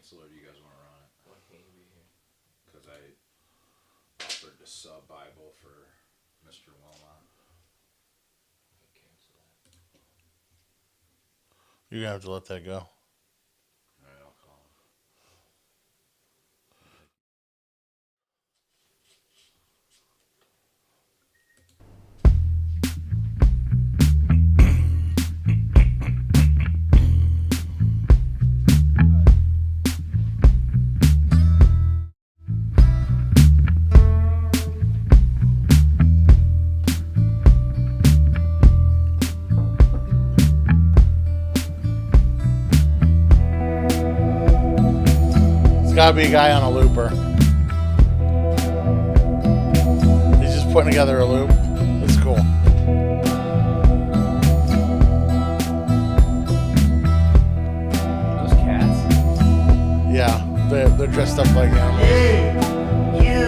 cancel, or do you guys want to run it? Why can't you be here? Because I offered to sub Bible for Mr. Wilmot. Cancel that. You're gonna have to let that go. All right, I'll call him. Gotta be a guy on a looper. He's just putting together a loop. It's cool. Those cats? Yeah, they're dressed up like animals. Hey, you,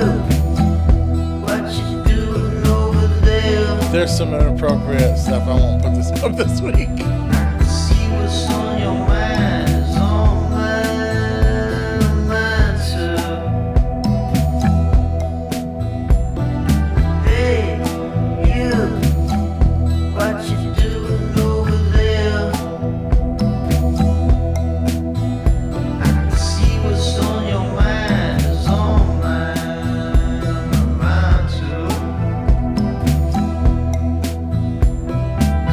what you doing over there? There's some inappropriate stuff. I won't put this up this week. I see what's on your mind is on mine too. Hey, you, what you doing over there? I can see what's on your mind is on mine too.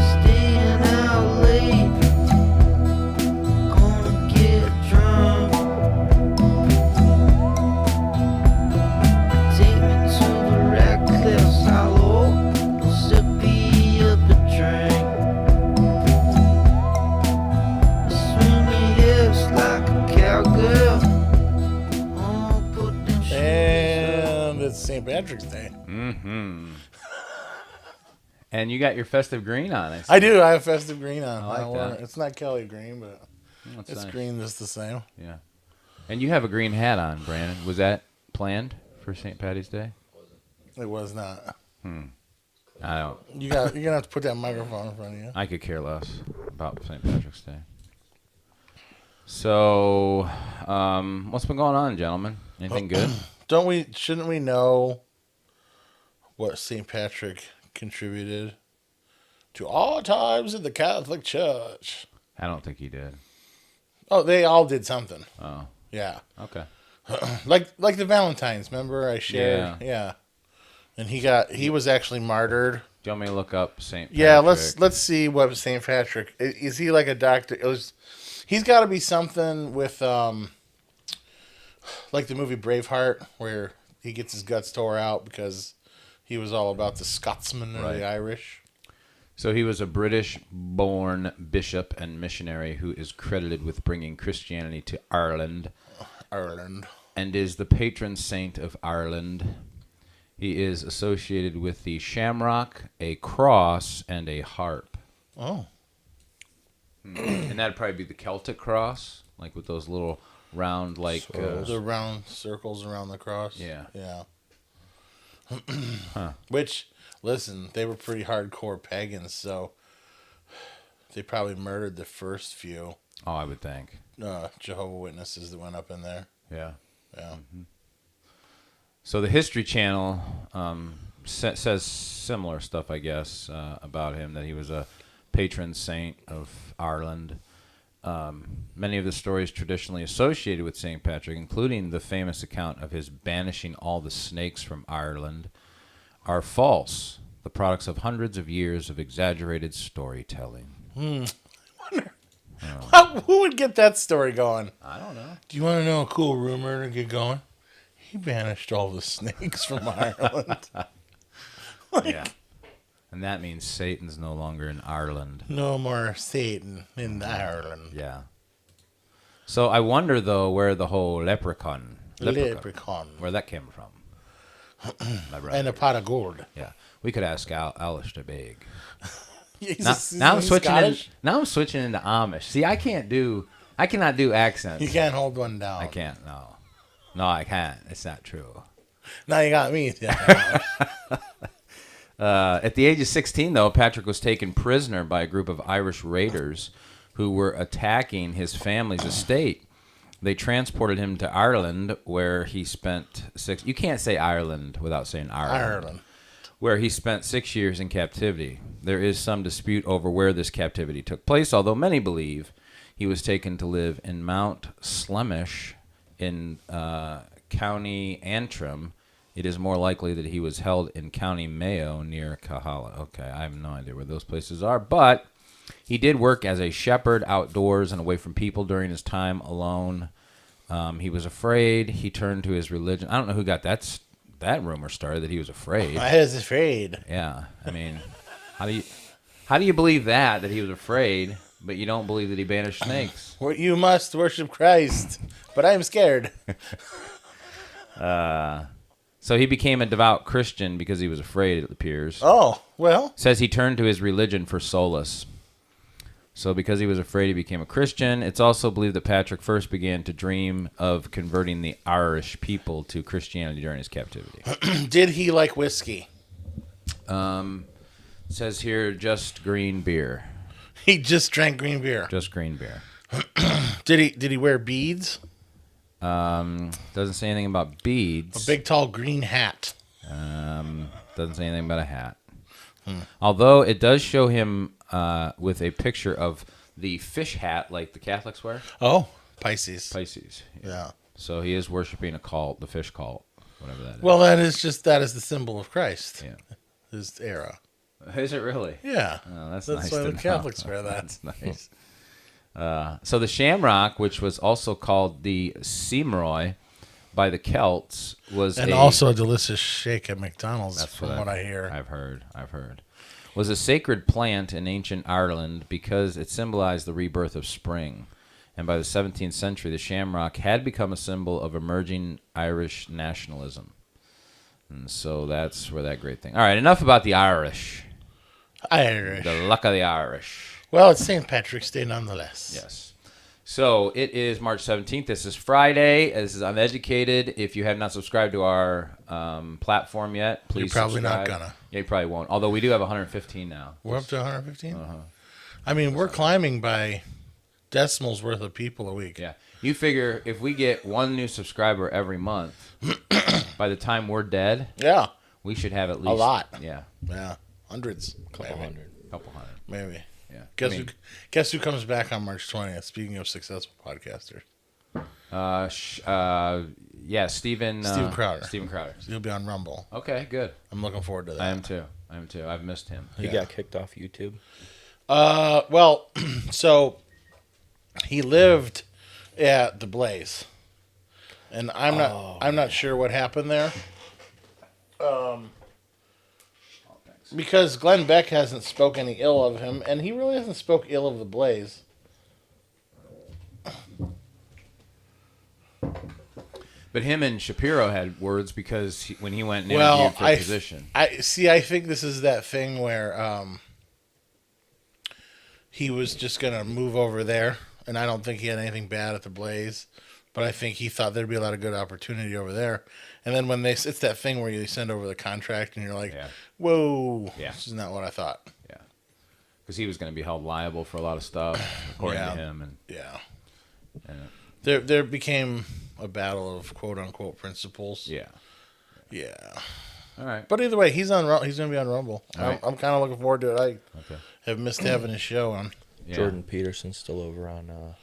Staying out late, gonna get drunk. Take me to the Radcliffe's Hollow, sip me up a drink. Swing your hips like a cowgirl. Oh, put them shoes And it's St. Patrick's Day. Mm-hmm. And you got your festive green on it. I do. I have festive green on. I like don't wear that. it. It's not Kelly green, but That's it's nice. green just the same. Yeah. And you have a green hat on, Brandon. Was that planned for St. Patty's Day? It was not. I don't. You're gonna have to put that microphone in front of you. I could care less about St. Patrick's Day. So, what's been going on, gentlemen? Anything good? Shouldn't we know what St. Patrick contributed to all times in the Catholic Church? I don't think he did. Oh, they all did something. Oh, Yeah. okay. Like the Valentines, remember I shared? Yeah. And he was actually martyred. Do you want me to look up St. Patrick? Yeah, let's see what St. Patrick is. He like a doctor? He's got to be something with like the movie Braveheart, where he gets his guts tore out because he was all about the Scotsman or Right. the Irish. So he was a British-born bishop and missionary who is credited with bringing Christianity to Ireland and is the patron saint of Ireland. He is associated with the shamrock, a cross, and a harp. Oh, And that'd probably be the Celtic cross, like with those little round, like... the round circles around the cross. Yeah. Yeah. Huh. Which, listen, they were pretty hardcore pagans, so they probably murdered the first few Oh, I would think. Jehovah Witnesses that went up in there. Yeah. Yeah. So the History Channel says similar stuff, I guess, about him, that he was a patron saint of Ireland. Many of the stories traditionally associated with St. Patrick, including the famous account of his banishing all the snakes from Ireland, are false, the products of hundreds of years of exaggerated storytelling. Who would get that story going? I don't know. Do you want to know a cool rumor to get going? He banished all the snakes from Ireland. Yeah. And that means Satan's no longer in Ireland. No more Satan in Ireland. Yeah. So I wonder, though, where the whole leprechaun, where that came from. My brother. And a pot of gold. Yeah. We could ask Alistair Big. Now I'm switching into Amish. See, I cannot do accents. You can't hold one down. I can't. No, I can't. It's not true. Now you got me. Yeah. At the age of 16, though, Patrick was taken prisoner by a group of Irish raiders who were attacking his family's estate. They transported him to Ireland, where he spent 6. You can't say Ireland without saying Ireland. Where he spent 6 years in captivity. There is some dispute over where this captivity took place, although many believe he was taken to live in Mount Slemish in County Antrim. It is more likely that he was held in County Mayo near Cahala. Okay, I have no idea where those places are, but he did work as a shepherd outdoors and away from people during his time alone. He was afraid. He turned to his religion. I don't know who got that rumor started that he was afraid. I was afraid. Yeah, I mean, how do you believe that he was afraid, but you don't believe that he banished snakes? You must worship Christ, but I am scared. So he became a devout Christian because he was afraid, it appears. Oh, well. Says he turned to his religion for solace. So because he was afraid, he became a Christian. It's also believed that Patrick first began to dream of converting the Irish people to Christianity during his captivity. Did he like whiskey? Says here, just green beer. He just drank green beer. Just green beer. Did he wear beads? Doesn't say anything about beads. A big tall green hat. Doesn't say anything about a hat. Although it does show him with a picture of the fish hat like the Catholics wear. Oh, Pisces. Pisces. Yeah. So he is worshiping a cult, the fish cult, whatever that is. Well, that is the symbol of Christ. Yeah. His era. Is it really? Yeah. Oh, that's That's nice why to the know. Catholics wear that. That's nice. So the shamrock, which was also called the Simroy by the Celts, was also a delicious shake at McDonald's, that's from what I hear. I've heard. Was a sacred plant in ancient Ireland because it symbolized the rebirth of spring. And by the 17th century, the shamrock had become a symbol of emerging Irish nationalism. And so that's where that great thing. All right, enough about the Irish. Irish. The luck of the Irish. Well, it's St. Patrick's Day nonetheless. Yes. So it is March 17th. This is Friday. This is UnEducated. If you have not subscribed to our platform yet, please You're probably subscribe. not gonna. Yeah, you probably won't. Although we do have 115 now. We're up to 115? I mean, we're climbing by decimals worth of people a week. Yeah. You figure if we get one new subscriber every month, by the time we're dead, Yeah. we should have at least A lot. Yeah. Yeah. Hundreds. Couple hundred. Maybe. Yeah. Guess who comes back on March 20th? Speaking of successful podcasters. Yeah, Steven Crowder. Steven Crowder. He'll be on Rumble. Okay, good. I'm looking forward to that. I am too. I've missed him. He got kicked off YouTube. Well, so he lived at the Blaze, and I'm not sure what happened there. Because Glenn Beck hasn't spoken any ill of him, and he really hasn't spoke ill of the Blaze. But him and Shapiro had words because when he went and interviewed for a position. I think this is that thing where he was just going to move over there, and I don't think he had anything bad at the Blaze, but I think he thought there'd be a lot of good opportunity over there. And then when it's that thing where you send over the contract and you're like, whoa, this is not what I thought. Yeah. Because he was going to be held liable for a lot of stuff, according to him. And There became a battle of quote-unquote principles. Yeah. All right. But either way, he's going to be on Rumble. Right. I'm kind of looking forward to it. I have missed having his show on. Yeah. Jordan Peterson's still over on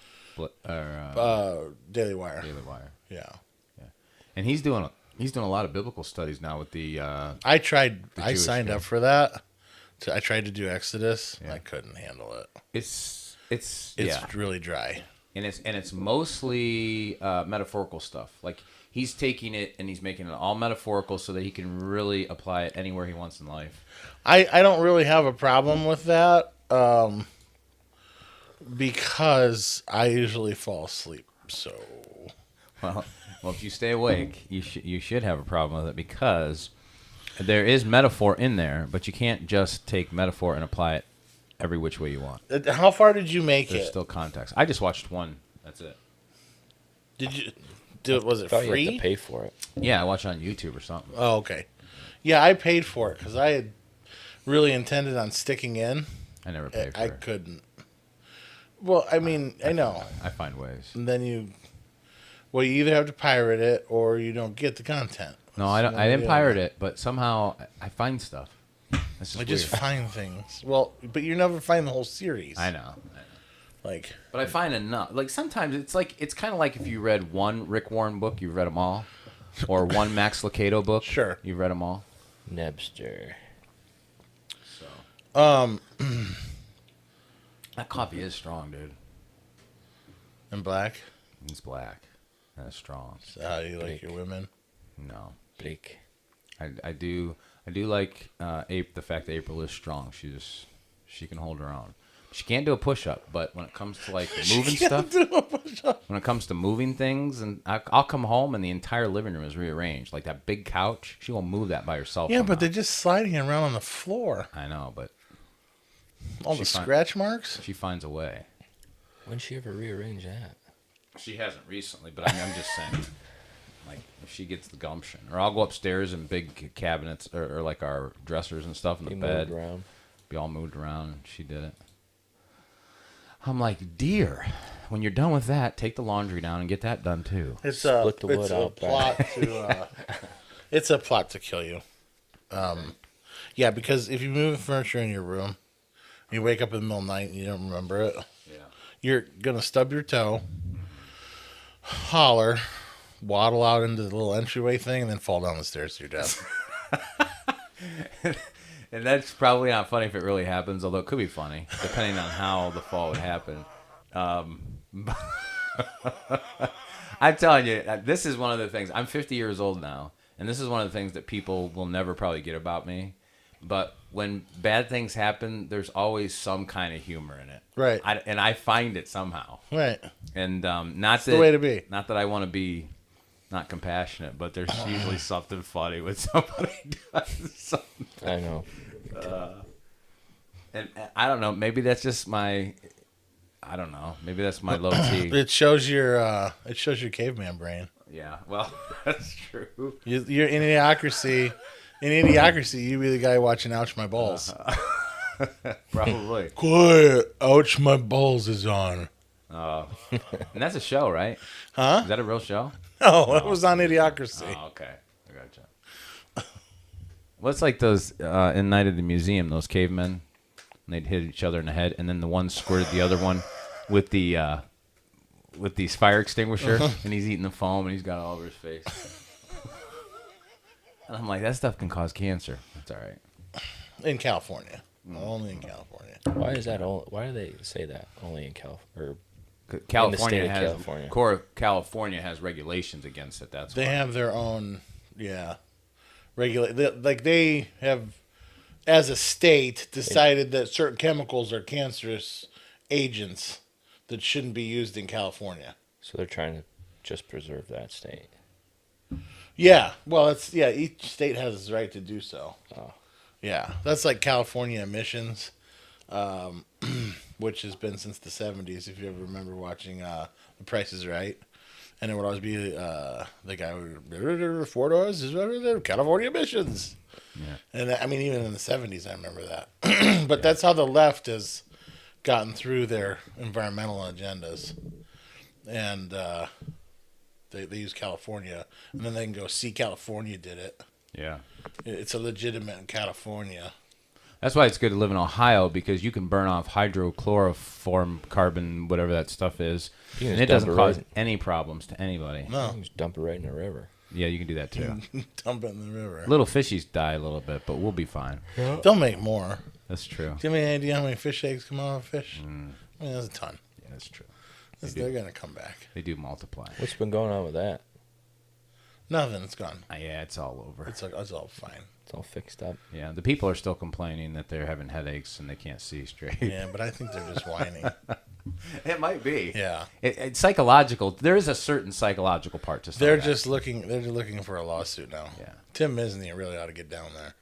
Daily Wire. Daily Wire. Yeah. And he's doing a lot of biblical studies now with the. I signed guy. up for that. I tried to do Exodus. Yeah. I couldn't handle it. It's really dry. And it's mostly metaphorical stuff. Like he's taking it and he's making it all metaphorical so that he can really apply it anywhere he wants in life. I don't really have a problem with that because I usually fall asleep. So Well, if you stay awake, you should have a problem with it because there is metaphor in there, but you can't just take metaphor and apply it every which way you want. how far did you make There's it? still context. I just watched one. That's it. Was it thought you had free? to pay for it. Yeah, I watched it on YouTube or something. Oh, okay. Yeah, I paid for it because I had really intended on sticking in. I never paid for I it. couldn't. Well, I mean, I know. I find ways. And then you Well, you either have to pirate it or you don't get the content. No, I don't. I didn't pirate it, but somehow I find stuff. That's just I just weird. find things. Well, but you never find the whole series. I know. Like, But I find enough. Like sometimes it's kind of like if you read one Rick Warren book, you've read them all, or one Max Lucado book. Sure. You've read them all. Nebster. So. That coffee is strong, dude. and black. It's black. That's strong. So how do you like your women? No. Blake. I do like the fact that April is strong. She can hold her own. She can't do a push up, but when it comes to like moving stuff, when it comes to moving things, and I'll come home and the entire living room is rearranged, like that big couch. She won't move that by herself. Yeah, somehow. but they're just sliding around on the floor. I know, but All the scratch marks. she finds a way. When'd she ever rearrange that? She hasn't recently, but I'm just saying, like if she gets the gumption, or I'll go upstairs in big cabinets or like our dressers and stuff in the Be bed, moved around. be all moved around. And she did it. I'm like, dear, when you're done with that, take the laundry down and get that done too. It's Split the wood it's a out plot back. to. It's a plot to kill you. Yeah, because if you move the furniture in your room, you wake up in the middle of the night and you don't remember it. Yeah. You're gonna stub your toe, holler, waddle out into the little entryway thing, and then fall down the stairs to your death. And that's probably not funny if it really happens, although it could be funny, depending on how the fall would happen. I'm telling you, this is one of the things. I'm 50 years old now, and this is one of the things that people will never probably get about me. But when bad things happen, there's always some kind of humor in it. Right. And I find it somehow. Right. And not that the way to be. Not that I want to be not compassionate, but there's usually something funny when somebody does something. I know. And I don't know. Maybe that's just my. I don't know. Maybe that's my low T. It shows your caveman brain. Yeah. Well, that's true. You're in idiocracy. In idiocracy, you be the guy watching "Ouch My Balls." Probably. Quiet, "Ouch My Balls" is on. And that's a show, right? Huh? Is that a real show? Oh, that was on Idiocracy. Oh, okay. I gotcha. Well, it's like those in Night at the Museum, those cavemen. And they'd hit each other in the head, and then the one squirted the other one with the fire extinguisher, and he's eating the foam, and he's got it all over his face. And I'm like, that stuff can cause cancer. That's all right. In California, only in California. Why is that? Why do they say that only in California? California state of has California. California has regulations against it. That's They why. have their own, regulate. Like they have, as a state, decided that certain chemicals are cancerous agents that shouldn't be used in California. So they're trying to just preserve that state. Yeah, well, each state has its right to do so. Oh. Yeah, that's like California emissions, which has been since the 70s, if you ever remember watching The Price is Right. And it would always be the guy would, $4 California emissions. Yeah. And I mean, even in the 70s, I remember that. But that's how the left has gotten through their environmental agendas. And they use California, and then they can go, see, California did it. Yeah. It's a legitimate in California. That's why it's good to live in Ohio, because you can burn off hydrochloroform carbon, whatever that stuff is, You can and just it doesn't dump it cause right- any problems to anybody. No, You just dump it right in the river. Yeah, you can do that too. dump it in the river. Little fishies die a little bit, but we'll be fine. They'll make more. That's true. Do you have any idea how many fish eggs come out of a fish? I mean, that's a ton. Yeah, that's true. They're going to come back. They do multiply. What's been going on with that? Nothing. It's gone. Yeah, it's all over. It's all fine. It's all fixed up. Yeah, the people are still complaining that they're having headaches and they can't see straight. Yeah, but I think they're just whining. It might be. Yeah. It's psychological. There is a certain psychological part to some They're of that. just looking for a lawsuit now. Yeah. Tim Misney really ought to get down there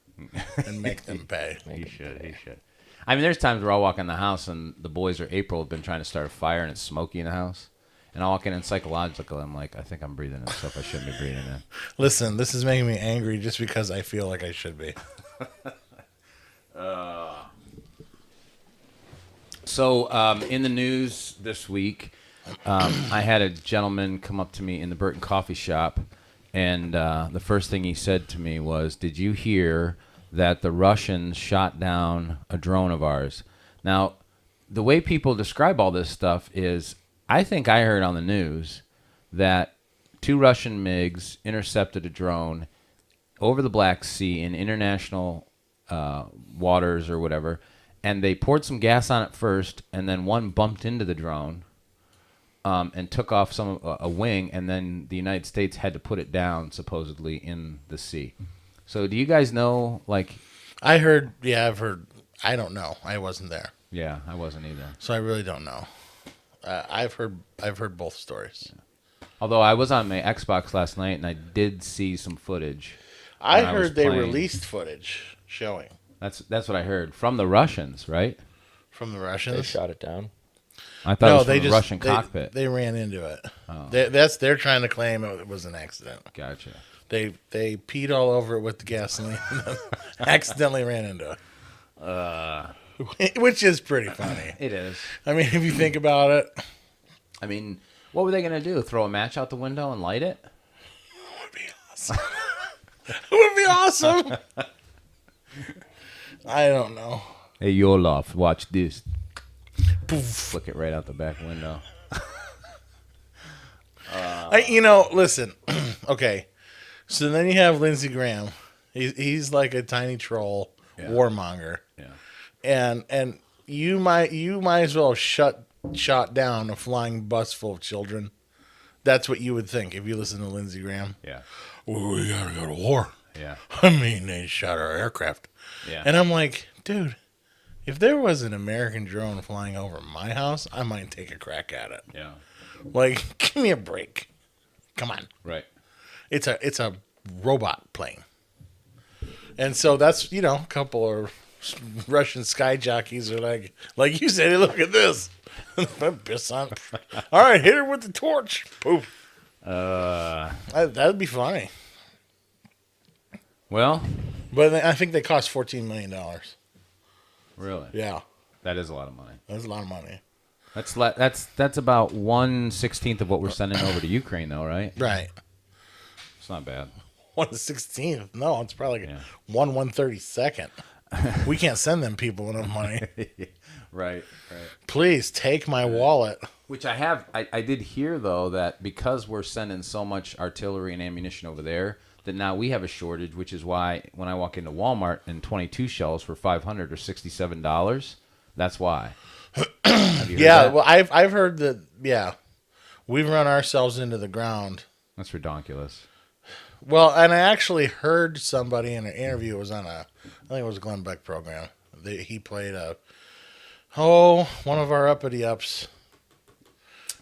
and make them pay. He should. I mean, there's times where I'll walk in the house and the boys or April have been trying to start a fire and it's smoky in the house. And I'll walk in and psychological, I'm like, I think I'm breathing in stuff I shouldn't be breathing in. Listen, this is making me angry just because I feel like I should be. So, in the news this week, I had a gentleman come up to me in the Burton Coffee Shop, and the first thing he said to me was, "Did you hear that the Russians shot down a drone of ours?" Now, the way people describe all this stuff is, I think I heard on the news that 2 Russian MiGs intercepted a drone over the Black Sea in international waters or whatever, and they poured some gas on it first, and then one bumped into the drone and took off a wing, and then the United States had to put it down supposedly in the sea. So do you guys know, like... I've heard. I don't know. I wasn't there, Yeah, I wasn't either. so I really don't know. I've heard both stories. Although I was on my Xbox last night, and I did see some footage. I when was heard they playing. released footage showing That's what I heard. From the Russians, right? from the They Russians. shot it down. I thought it was they from the Russian cockpit. They ran into it. Oh. They're trying to claim it was an accident. Gotcha. They peed all over it with the gasoline and then accidentally ran into it. Which is pretty funny. It is. I mean, if you think about it, I mean, what were they going to do? Throw a match out the window and light it? it would be awesome. It would be awesome. I don't know. Hey, Yolof, watch this. Flick it right out the back window. Listen. Okay. So then you have Lindsey Graham. He's like a tiny troll warmonger. Yeah. And you might as well shot down a flying bus full of children. That's what you would think if you listen to Lindsey Graham. Yeah. Well, we gotta go to war. Yeah. I mean, they shot our aircraft. Yeah. And I'm like, dude, if there was an American drone flying over my house, I might take a crack at it. Yeah. Like, give me a break. Come on. Right. It's a robot plane. And so that's, a couple of Russian sky jockeys are like you said, hey, look at this. Piss on. All right, hit her with the torch. Poof. That'd be funny. Well, But I think they cost $14 million. really? Yeah, That is a lot of money. that's a lot of money. That's about 1/16 of what we're sending over to Ukraine, though, right? Right. It's not bad. 1/16th. No, it's probably Yeah. 1/132nd. We can't send them people enough money. Right. Please take my wallet. Which I have. I did hear, though, that because we're sending so much artillery and ammunition over there, that now we have a shortage, which is why when I walk into Walmart and 22 shells for $500 or $67, that's why. Have you heard Yeah, that? well, I've heard that. Yeah, we've run ourselves into the ground. That's ridiculous. Well, and I actually heard somebody in an interview. It was on I think it was a Glenn Beck program. He played one of our uppity ups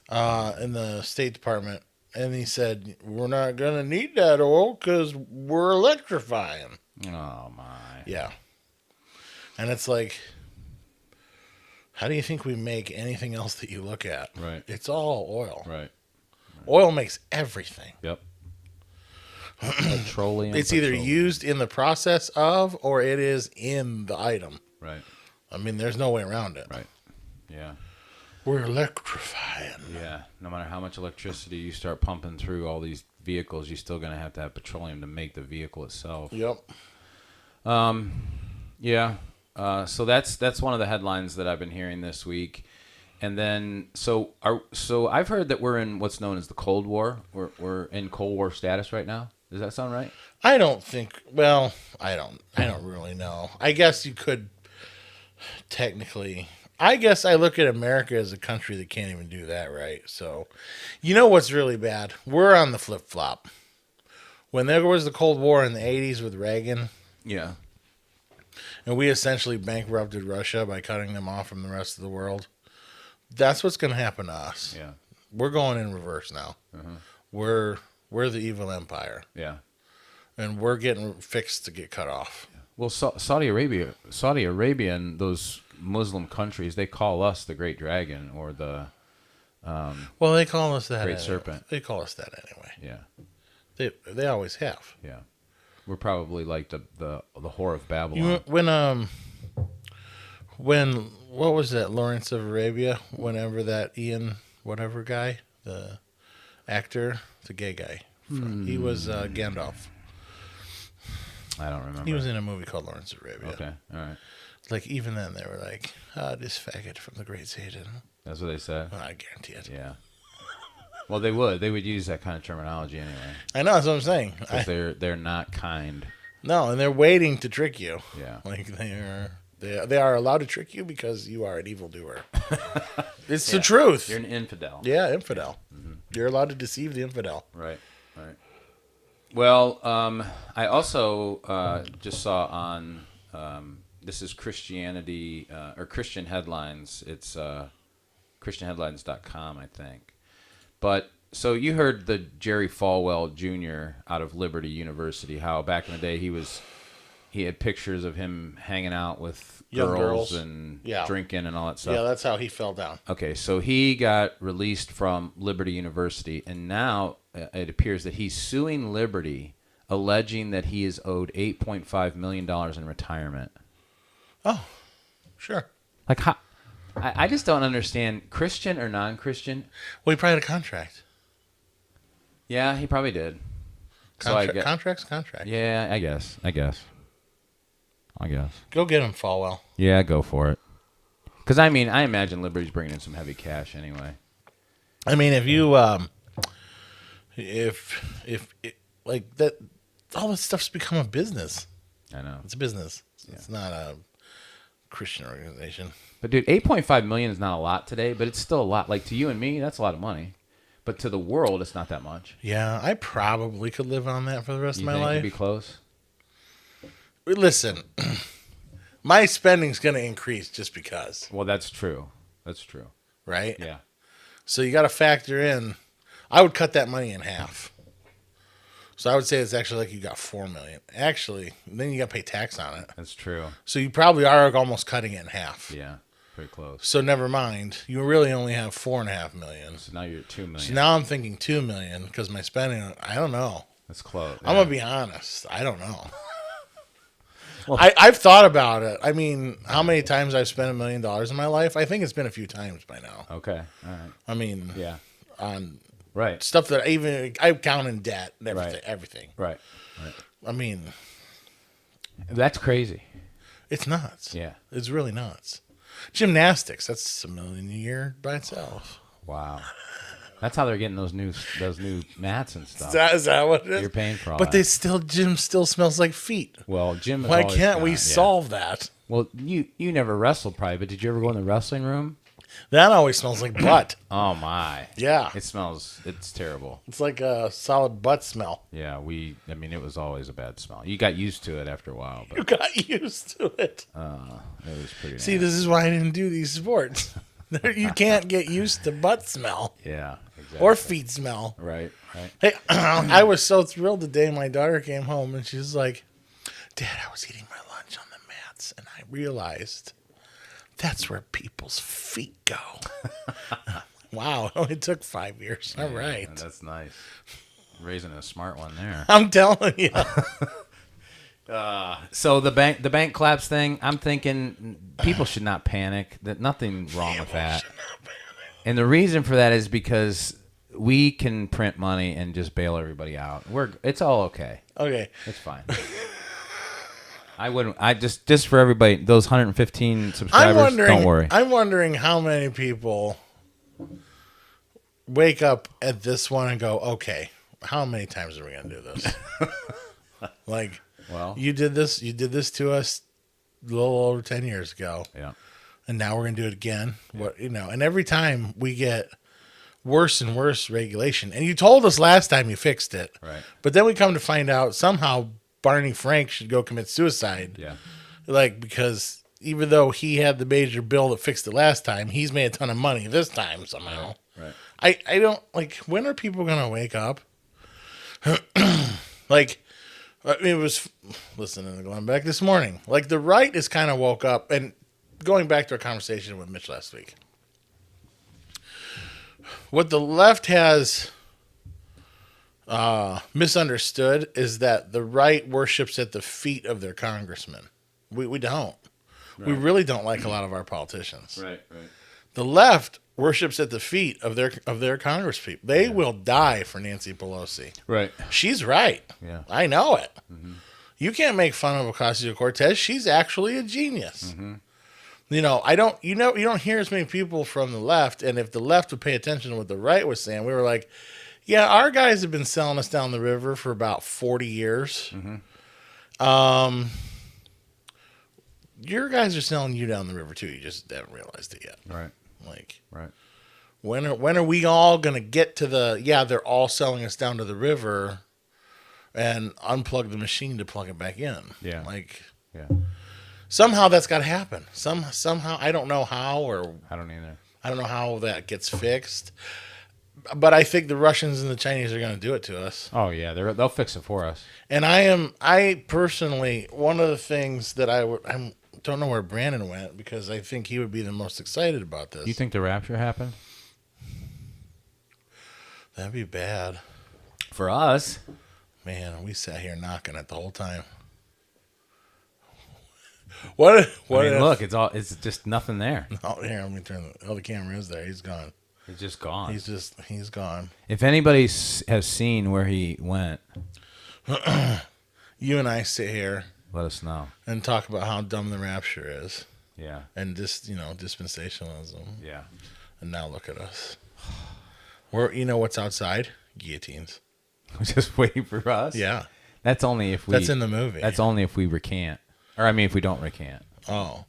in the State Department, and he said, "We're not gonna need that oil because we're electrifying." Oh, my. Yeah, and it's like, how do you think we make anything else that you look at? Right. It's all oil. Right. Oil makes everything. Yep. Petroleum. It's either petroleum. used in the process of, or it is in the item. Right. I mean, there's no way around it. Right. Yeah. We're electrifying. Yeah. No matter how much electricity you start pumping through all these vehicles, you're still going to have petroleum to make the vehicle itself. Yep. Yeah. So that's one of the headlines that I've been hearing this week. And then so I've heard that we're in what's known as the Cold War. We're in Cold War status right now. Does that sound right? I don't think. Well, I don't really know. I guess you could technically. I guess I look at America as a country that can't even do that right. So, you know what's really bad? We're on the flip flop. When there was the Cold War in the 80s with Reagan, Yeah. and we essentially bankrupted Russia by cutting them off from the rest of the world, that's what's going to happen to us. Yeah. We're going in reverse now. We're the evil empire, Yeah. and we're getting fixed to get cut off. Well, Saudi Arabia and those Muslim countries, they call us the Great Dragon or the Well, they call us that. Great anyway. Serpent. They call us that anyway. Yeah. They always have. Yeah. We're probably like the whore of Babylon. When what was that, Lawrence of Arabia? Whenever that Ian whatever guy, the actor, the gay guy. He was Gandalf. I don't remember. He was in a movie called Lawrence of Arabia. Okay, all right. Like, even then, they were like, this faggot from the Great Satan. That's what they said. Well, I guarantee it. Yeah. Well, they would use that kind of terminology anyway. I know, that's what I'm saying. Because they're not kind. No, and they're waiting to trick you. Yeah. Like, they are allowed to trick you because you are an evildoer. It's the truth. You're an infidel. Yeah, infidel. Mm-hmm. You're allowed to deceive the infidel. Right. Well, I also just saw on this is Christianity or Christian Headlines. It's ChristianHeadlines.com, I think. But so you heard the Jerry Falwell Jr. out of Liberty University, how back in the day he had pictures of him hanging out with Young girls and drinking and all that stuff. Yeah, that's how he fell down. Okay, so he got released from Liberty University, and now it appears that he's suing Liberty, alleging that he is owed $8.5 million in retirement. Oh, sure. Like, how? I just don't understand. Christian or non-Christian? Well, he probably had a contract. Yeah, he probably did. Contract's contract. Yeah, I guess. Go get him, Falwell. Yeah, go for it. Because, I mean, I imagine Liberty's bringing in some heavy cash anyway. I mean, if you, if like that, all this stuff's become a business. I know. It's a business. It's not a Christian organization. But, dude, $8.5 million is not a lot today, but it's still a lot. Like, to you and me, that's a lot of money. But to the world, it's not that much. Yeah, I probably could live on that for the rest of my You life. think you'd be close? Listen, my spending's going to increase just because. Well, that's true. Right? Yeah. So you got to factor in. I would cut that money in half. So I would say it's actually like you got $4 million. Actually, then you got to pay tax on it. That's true. So you probably are almost cutting it in half. Yeah. Pretty close. So never mind. You really only have $4.5 million. So now you're at $2 million. So now I'm thinking $2 million because my spending. I don't know. That's close. I'm gonna be honest. I don't know. Well, I've thought about it. I mean, how many times I've spent $1 million in my life? I think it's been a few times by now. Okay. All right. I mean, Yeah. on Right. stuff that I count in debt and everything. Right. Everything. Right. I mean, That's crazy. it's nuts. Yeah. It's really nuts. Gymnastics. That's $1 million a year by itself. Wow. That's how they're getting those new mats and stuff. Is that what it is? You're paying for all But that. gym still smells like feet. Well, gym. Why can't we solve that? Well, you never wrestled probably, but did you ever go in the wrestling room? That always smells like butt. Oh my. Yeah. It's terrible. It's like a solid butt smell. Yeah, I mean, it was always a bad smell. You got used to it after a while, You but got used to it. it was pretty See, nasty. this is why I didn't do these sports. You can't get used to butt smell Yeah, exactly. or feet smell. Right. Hey, I was so thrilled the day my daughter came home and she was like, Dad, I was eating my lunch on the mats and I realized that's where people's feet go. Wow, it only took 5 years. All right. Yeah, that's nice. Raising a smart one there. I'm telling you. So the bank collapse thing, I'm thinking people should not panic. That nothing wrong with that. And the reason for that is because we can print money and just bail everybody out. It's all okay. Okay. It's fine. I just for everybody, those 115 subscribers, don't worry. I'm wondering how many people wake up at this one and go, okay, how many times are we going to do this? Like, Well, you did this to us a little over 10 years ago. yeah. And now we're going to do it again. What, and every time we get worse and worse regulation. And you told us last time you fixed it. Right. But then we come to find out somehow Barney Frank should go commit suicide. Yeah. Like, because even though he had the major bill that fixed it last time, he's made a ton of money this time somehow. Right. I don't, like, when are people going to wake up? Like, I mean, it was listening to Glenn Beck this morning. Like, the right is kind of woke up, and going back to our conversation with Mitch last week, what the left has misunderstood is that the right worships at the feet of their congressmen. We don't. Right. We really don't like a lot of our politicians. Right. The left worships at the feet of their Congress people. They will die for Nancy Pelosi. Right. She's right. Yeah. I know it. You can't make fun of Ocasio-Cortez. She's actually a genius. You know, you don't hear as many people from the left, and if the left would pay attention to what the right was saying, we were like, yeah, our guys have been selling us down the river for about 40 years. Your guys are selling you down the river too. You just haven't realized it yet. Right. Like, Right. when are we all going to get to they're all selling us down to the river and unplug the machine to plug it back in. Yeah. Like, Yeah. somehow that's got to happen. Somehow, I don't know how, or I don't either. I don't know how that gets fixed. But I think the Russians and the Chinese are going to do it to us. Oh yeah, they'll fix it for us. And I personally, one of the things that I don't know where Brandon went, because I think he would be the most excited about this. You think the rapture happened? That'd be bad. For us. Man, we sat here knocking it the whole time. What if, Look, it's just nothing there. Oh, here, let me turn the camera is there. He's gone. It's just gone. He's gone. If anybody has seen where he went, You and I sit here let us know. and talk about how dumb the rapture is. Yeah. And dispensationalism. Yeah. And now look at us. What's outside? Guillotines. Just waiting for us. Yeah. That's only if we. That's in the movie. That's only if we recant, or if we don't recant. Oh.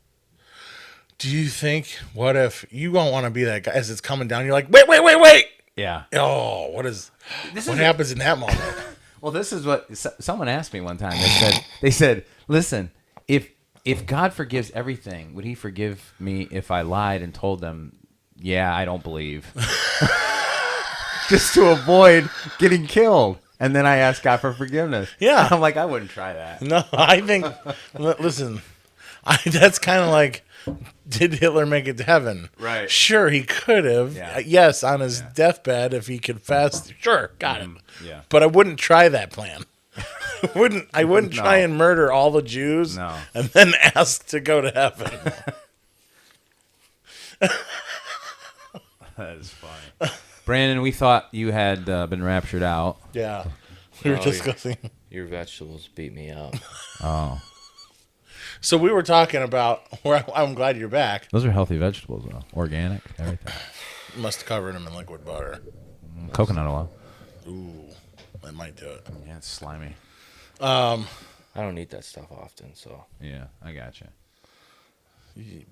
Do you think, what if you don't want to be that guy as it's coming down? You're like, wait. Yeah. Oh, what happens in that moment? Well, this is what someone asked me one time. They said, listen, if God forgives everything, would he forgive me if I lied and told them, yeah, I don't believe? Just to avoid getting killed. And then I asked God for forgiveness. Yeah. I'm like, I wouldn't try that. No, I think, listen, that's kind of like, did Hitler make it to heaven? Right. Sure, he could have. Yeah. Yes, on his deathbed, if he confessed. Sure, got it. Yeah. But I wouldn't try that plan. I wouldn't No. try and murder all the Jews No. and then ask to go to heaven. That is funny. Brandon, we thought you had been raptured out. Yeah. We were Oh, discussing. Your vegetables beat me up. Oh. So we were talking about, I'm glad you're back. Those are healthy vegetables, though. Organic, everything. Must have covered them in liquid butter. Coconut oil. Ooh, that might do it. Yeah, it's slimy. I don't eat that stuff often, so Yeah, I gotcha.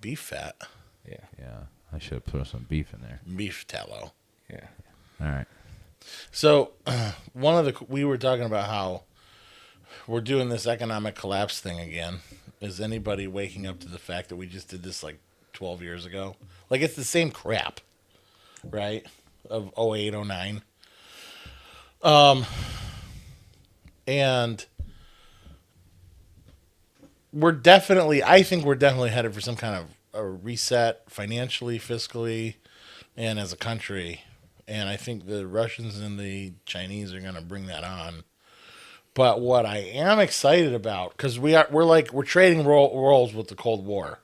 Beef fat. yeah. Yeah, I should have put some beef in there. Beef tallow. Yeah. All right. So we were talking about how we're doing this economic collapse thing again. Is anybody waking up to the fact that we just did this like 12 years ago? Like, it's the same crap, right? Of 08, 09. And I think we're definitely headed for some kind of a reset financially, fiscally, and as a country. And I think the Russians and the Chinese are going to bring that on. But what I am excited about, because we're trading roles with the Cold War.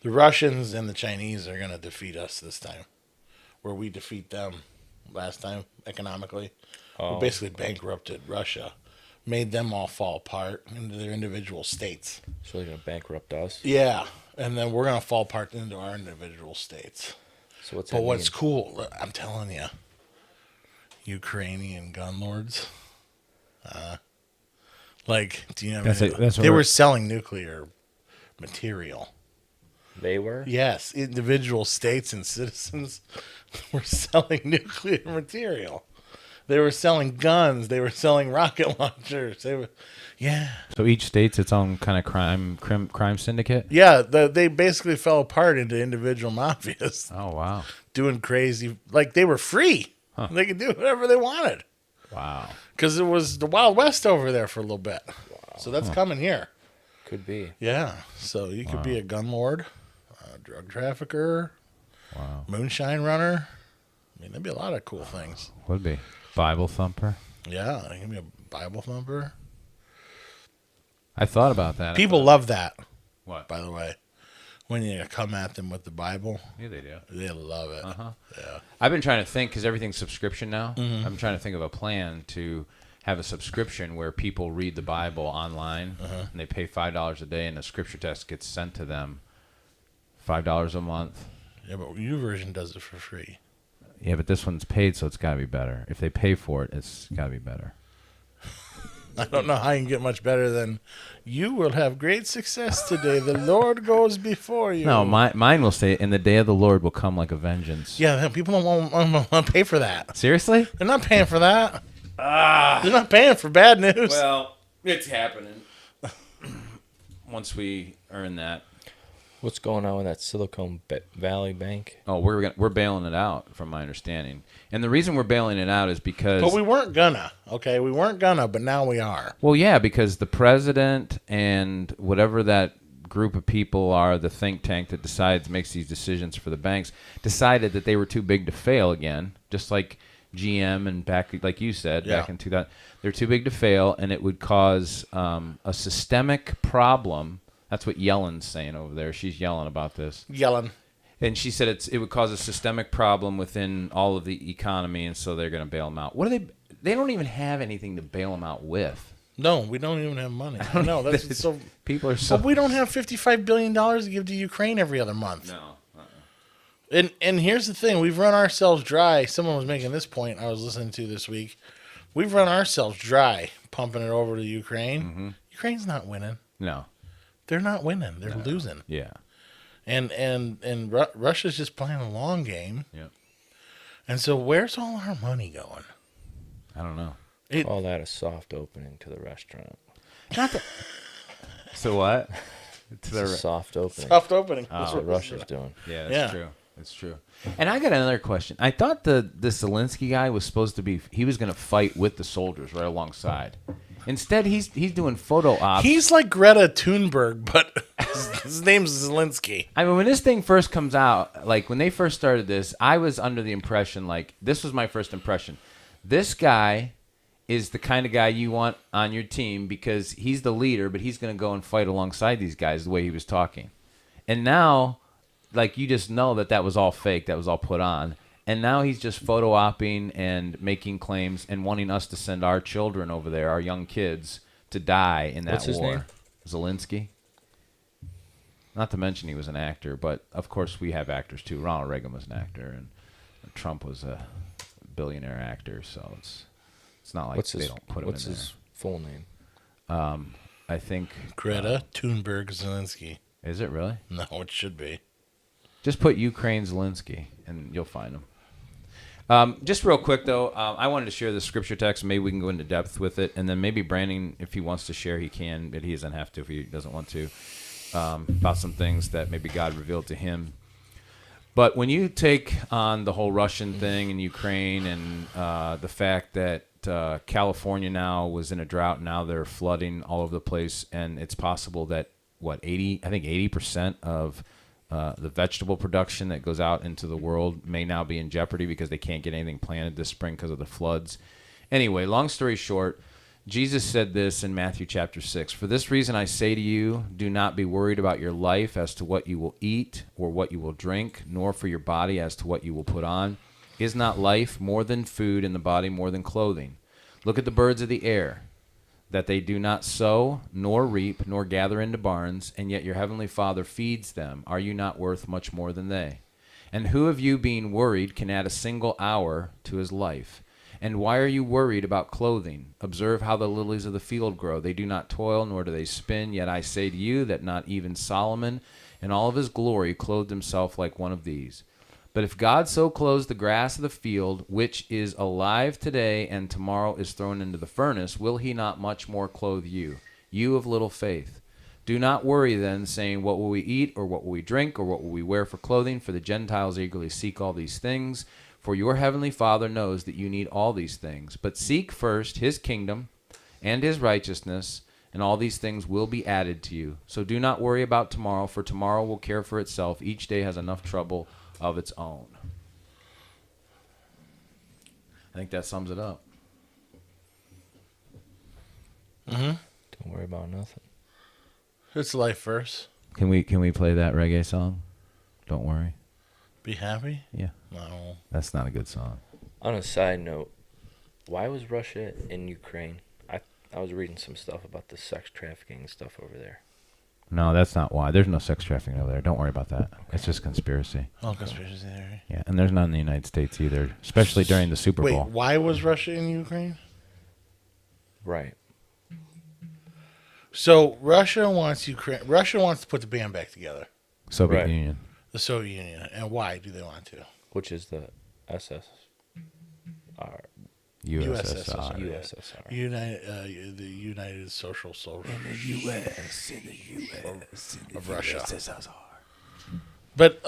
The Russians and the Chinese are going to defeat us this time, where we defeat them last time economically. We basically bankrupted Russia, made them all fall apart into their individual states. So they're gonna bankrupt us. Yeah, and then we're going to fall apart into our individual states. So what's But that what's mean? cool, I'm telling you, Ukrainian gun lords, do you know? They were selling nuclear material. They were? Yes, individual states and citizens were selling nuclear material. They were selling guns. They were selling rocket launchers. So each state's its own kind of crime syndicate? Yeah, they basically fell apart into individual mafias Oh, wow. doing crazy. Like, they were free. Huh. They could do whatever they wanted. Wow. Because it was the Wild West over there for a little bit. So that's coming here. Could be. Yeah. So you could be a gun lord, a drug trafficker, Wow. moonshine runner. I mean, there'd be a lot of cool things. Would be. Bible thumper. Yeah, you can be a Bible thumper. I thought about that. People love that, What? by the way. when you come at them with the Bible, Yeah, they do. they love it. Uh-huh. Yeah. I've been trying to think, because everything's subscription now. Mm-hmm. I'm trying to think of a plan to have a subscription where people read the Bible online, and they pay $5 a day, and a scripture text gets sent to them $5 a month. Yeah, but YouVersion does it for free. Yeah, but this one's paid, so it's got to be better. If they pay for it, it's got to be better. I don't know how you can get much better than you will have great success today. The Lord goes before you. No, mine will say, "And the day of the Lord will come like a vengeance." Yeah, people don't want to pay for that. Seriously? They're not paying for that. They're not paying for bad news. Well, it's happening. Once we earn that. What's going on with that Silicon Valley Bank? Oh, we're bailing it out, from my understanding. And the reason we're bailing it out is because... But we weren't gonna, okay? We weren't gonna, but now we are. Well, yeah, because the president and whatever that group of people are, the think tank that makes these decisions for the banks, decided that they were too big to fail again, just like GM and back, like you said, back in 2000. They're too big to fail, and it would cause a systemic problem. That's what Yellen's saying over there. She's yelling about this. Yelling. And she said it would cause a systemic problem within all of the economy, and so they're going to bail them out. What are they? They don't even have anything to bail them out with. No, we don't even have money. I know. That's what's so. People are so. But we don't have $55 billion to give to Ukraine every other month. No. And here's the thing: we've run ourselves dry. Someone was making this point I was listening to this week. We've run ourselves dry pumping it over to Ukraine. Mm-hmm. Ukraine's not winning. No. They're not winning. They're losing. Yeah. And Russia's just playing a long game. Yep. And so where's all our money going? I don't know. Call that a soft opening to the restaurant. So what? It's a soft opening. Soft opening. That's what Russia's doing. Yeah, that's true. That's true. And I got another question. I thought the Zelensky guy was supposed to be, he was going to fight with the soldiers right alongside. Instead, he's doing photo ops. He's like Greta Thunberg, but his name's Zelensky. I mean, when this thing first comes out, like when they first started this, I was under the impression, like, this was my first impression. This guy is the kind of guy you want on your team because he's the leader, but he's going to go and fight alongside these guys the way he was talking. And now, like, you just know that was all fake, that was all put on. And now he's just photo-opping and making claims and wanting us to send our children over there, our young kids, to die in that war. What's his name? Zelensky. Not to mention he was an actor, but of course we have actors too. Ronald Reagan was an actor, and Trump was a billionaire actor, so it's not like they don't put him in there. What's his full name? I think... Greta Thunberg Zelensky. Is it really? No, it should be. Just put Ukraine Zelensky, and you'll find him. Just real quick, though, I wanted to share the scripture text. Maybe we can go into depth with it. And then maybe Brandon, if he wants to share, he can. But he doesn't have to if he doesn't want to. About some things that maybe God revealed to him. But when you take on the whole Russian thing in Ukraine and the fact that California now was in a drought, now they're flooding all over the place. And it's possible that, 80% of the vegetable production that goes out into the world may now be in jeopardy because they can't get anything planted this spring because of the floods. Anyway, long story short, Jesus said this in Matthew chapter 6. For this reason I say to you, do not be worried about your life as to what you will eat or what you will drink, nor for your body as to what you will put on. Is not life more than food and the body more than clothing? Look at the birds of the air, that they do not sow, nor reap, nor gather into barns, and yet your heavenly Father feeds them. Are you not worth much more than they? And who of you, being worried, can add a single hour to his life? And why are you worried about clothing? Observe how the lilies of the field grow. They do not toil, nor do they spin. Yet I say to you that not even Solomon in all of his glory clothed himself like one of these. But if God so clothes the grass of the field, which is alive today and tomorrow is thrown into the furnace, will he not much more clothe you, you of little faith? Do not worry then, saying, what will we eat, or what will we drink, or what will we wear for clothing? For the Gentiles eagerly seek all these things. For your heavenly Father knows that you need all these things. But seek first his kingdom and his righteousness, and all these things will be added to you. So do not worry about tomorrow, for tomorrow will care for itself. Each day has enough trouble of its own. I think that sums it up. Mm-hmm. Don't worry about nothing. It's life verse. Can we play that reggae song? Don't worry. Be happy? Yeah. No. That's not a good song. On a side note, why was Russia in Ukraine? I was reading some stuff about the sex trafficking stuff over there. No, that's not why. There's no sex trafficking over there. Don't worry about that. It's just conspiracy. Oh, conspiracy theory. Yeah, and there's none in the United States either, especially during the Super Bowl. Wait, why was Russia in Ukraine? Right. So Russia wants to put the band back together, Soviet Right. Union. the Soviet Union. And why do they want to? Which is the SSR. USSR. USSR. The United Social In the U.S. of Russia. But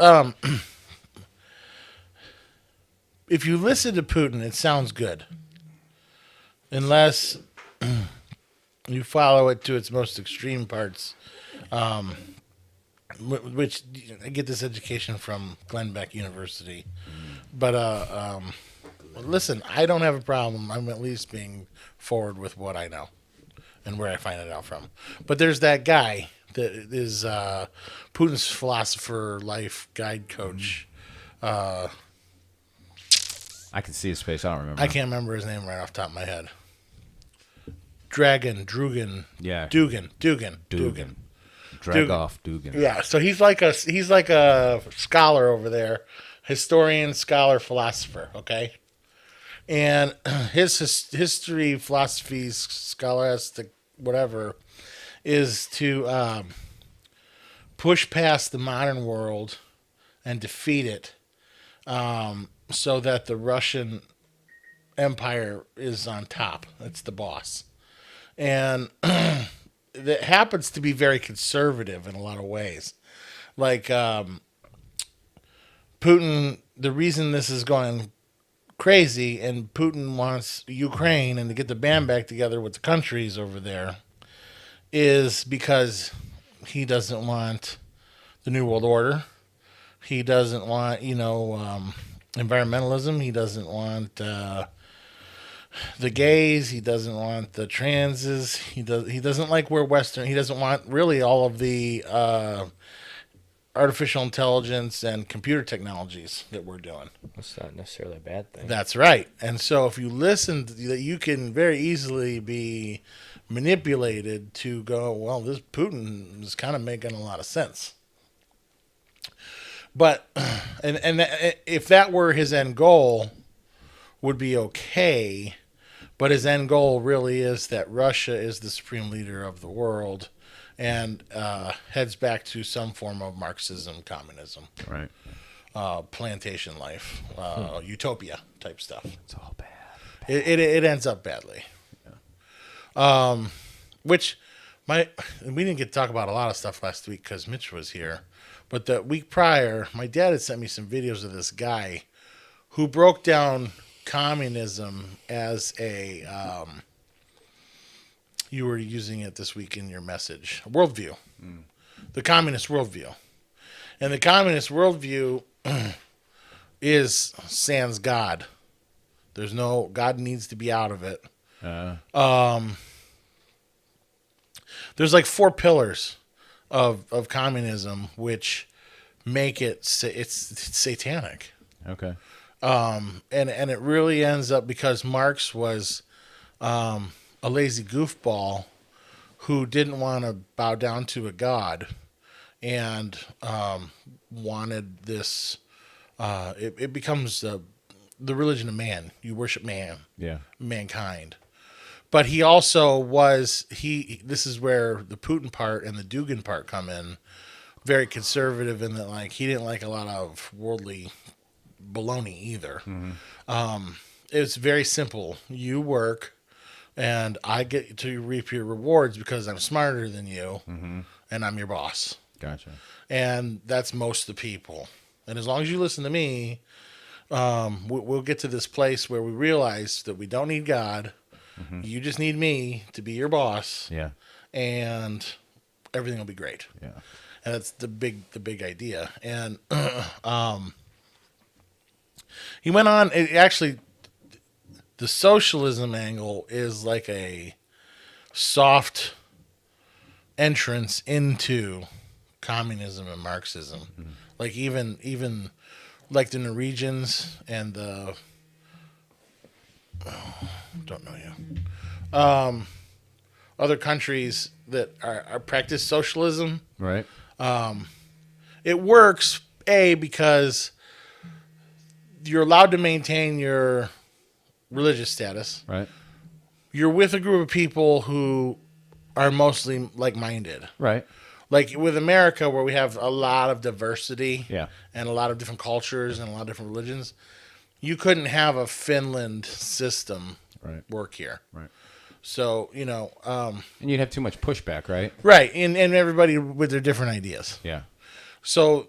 if you listen to Putin, it sounds good, unless you follow it to its most extreme parts. Which I get this education from Glenn Beck University, but listen, I don't have a problem. I'm at least being forward with what I know and where I find it out from. But there's that guy that is Putin's philosopher, life guide coach. I can see his face. I don't remember. I can't remember his name right off the top of my head. Dugan. Yeah. Dugan. Dragov Dugan. Yeah, so he's like a scholar over there, historian, scholar, philosopher. Okay, and his history, philosophy, scholastic, whatever, is to push past the modern world and defeat it, so that the Russian Empire is on top. It's the boss, and that happens to be very conservative in a lot of ways. Like Putin, the reason this is going crazy, and Putin wants Ukraine and to get the band back together with the countries over there, is because he doesn't want the New World Order. He doesn't want, environmentalism. He doesn't want the gays. He doesn't want the transes. He doesn't like we're Western. He doesn't want really all of the artificial intelligence and computer technologies that we're doing. That's not necessarily a bad thing. That's right. And so if you listen, that you can very easily be manipulated to go, well, this Putin is kind of making a lot of sense. But if that were his end goal, would be okay. But his end goal really is that Russia is the supreme leader of the world and heads back to some form of Marxism, communism, Right. plantation life, utopia type stuff. It's all bad. It ends up badly. Yeah. We didn't get to talk about a lot of stuff last week because Mitch was here. But the week prior, my dad had sent me some videos of this guy who broke down communism as a you were using it this week in your message, worldview, the communist worldview. And the communist worldview is sans God. There's no, God needs to be out of it. There's like 4 pillars of communism which make it, it's satanic. Okay. And it really ends up because Marx was a lazy goofball who didn't want to bow down to a god and wanted this. It becomes the religion of man. You worship man, mankind. But he also was This is where the Putin part and the Dugan part come in. Very conservative in that, like, he didn't like a lot of worldly baloney either. It's very simple. You work, and I get to reap your rewards because I'm smarter than you, and I'm your boss. Gotcha. And that's most of the people. And as long as you listen to me, we'll get to this place where we realize that we don't need God. You just need me to be your boss. Yeah. And everything will be great. Yeah. And that's the big idea. And he went on. The socialism angle is like a soft entrance into communism and Marxism. Like even like the Norwegians and the don't know you. Other countries that are practice socialism. Right. It works because you're allowed to maintain your religious status. Right. You're with a group of people who are mostly like-minded. Right. Like with America, where we have a lot of diversity Yeah. and a lot of different cultures and a lot of different religions, you couldn't have a Finland system work here. Right. So, And you'd have too much pushback, right? right, and everybody with their different ideas. Yeah. So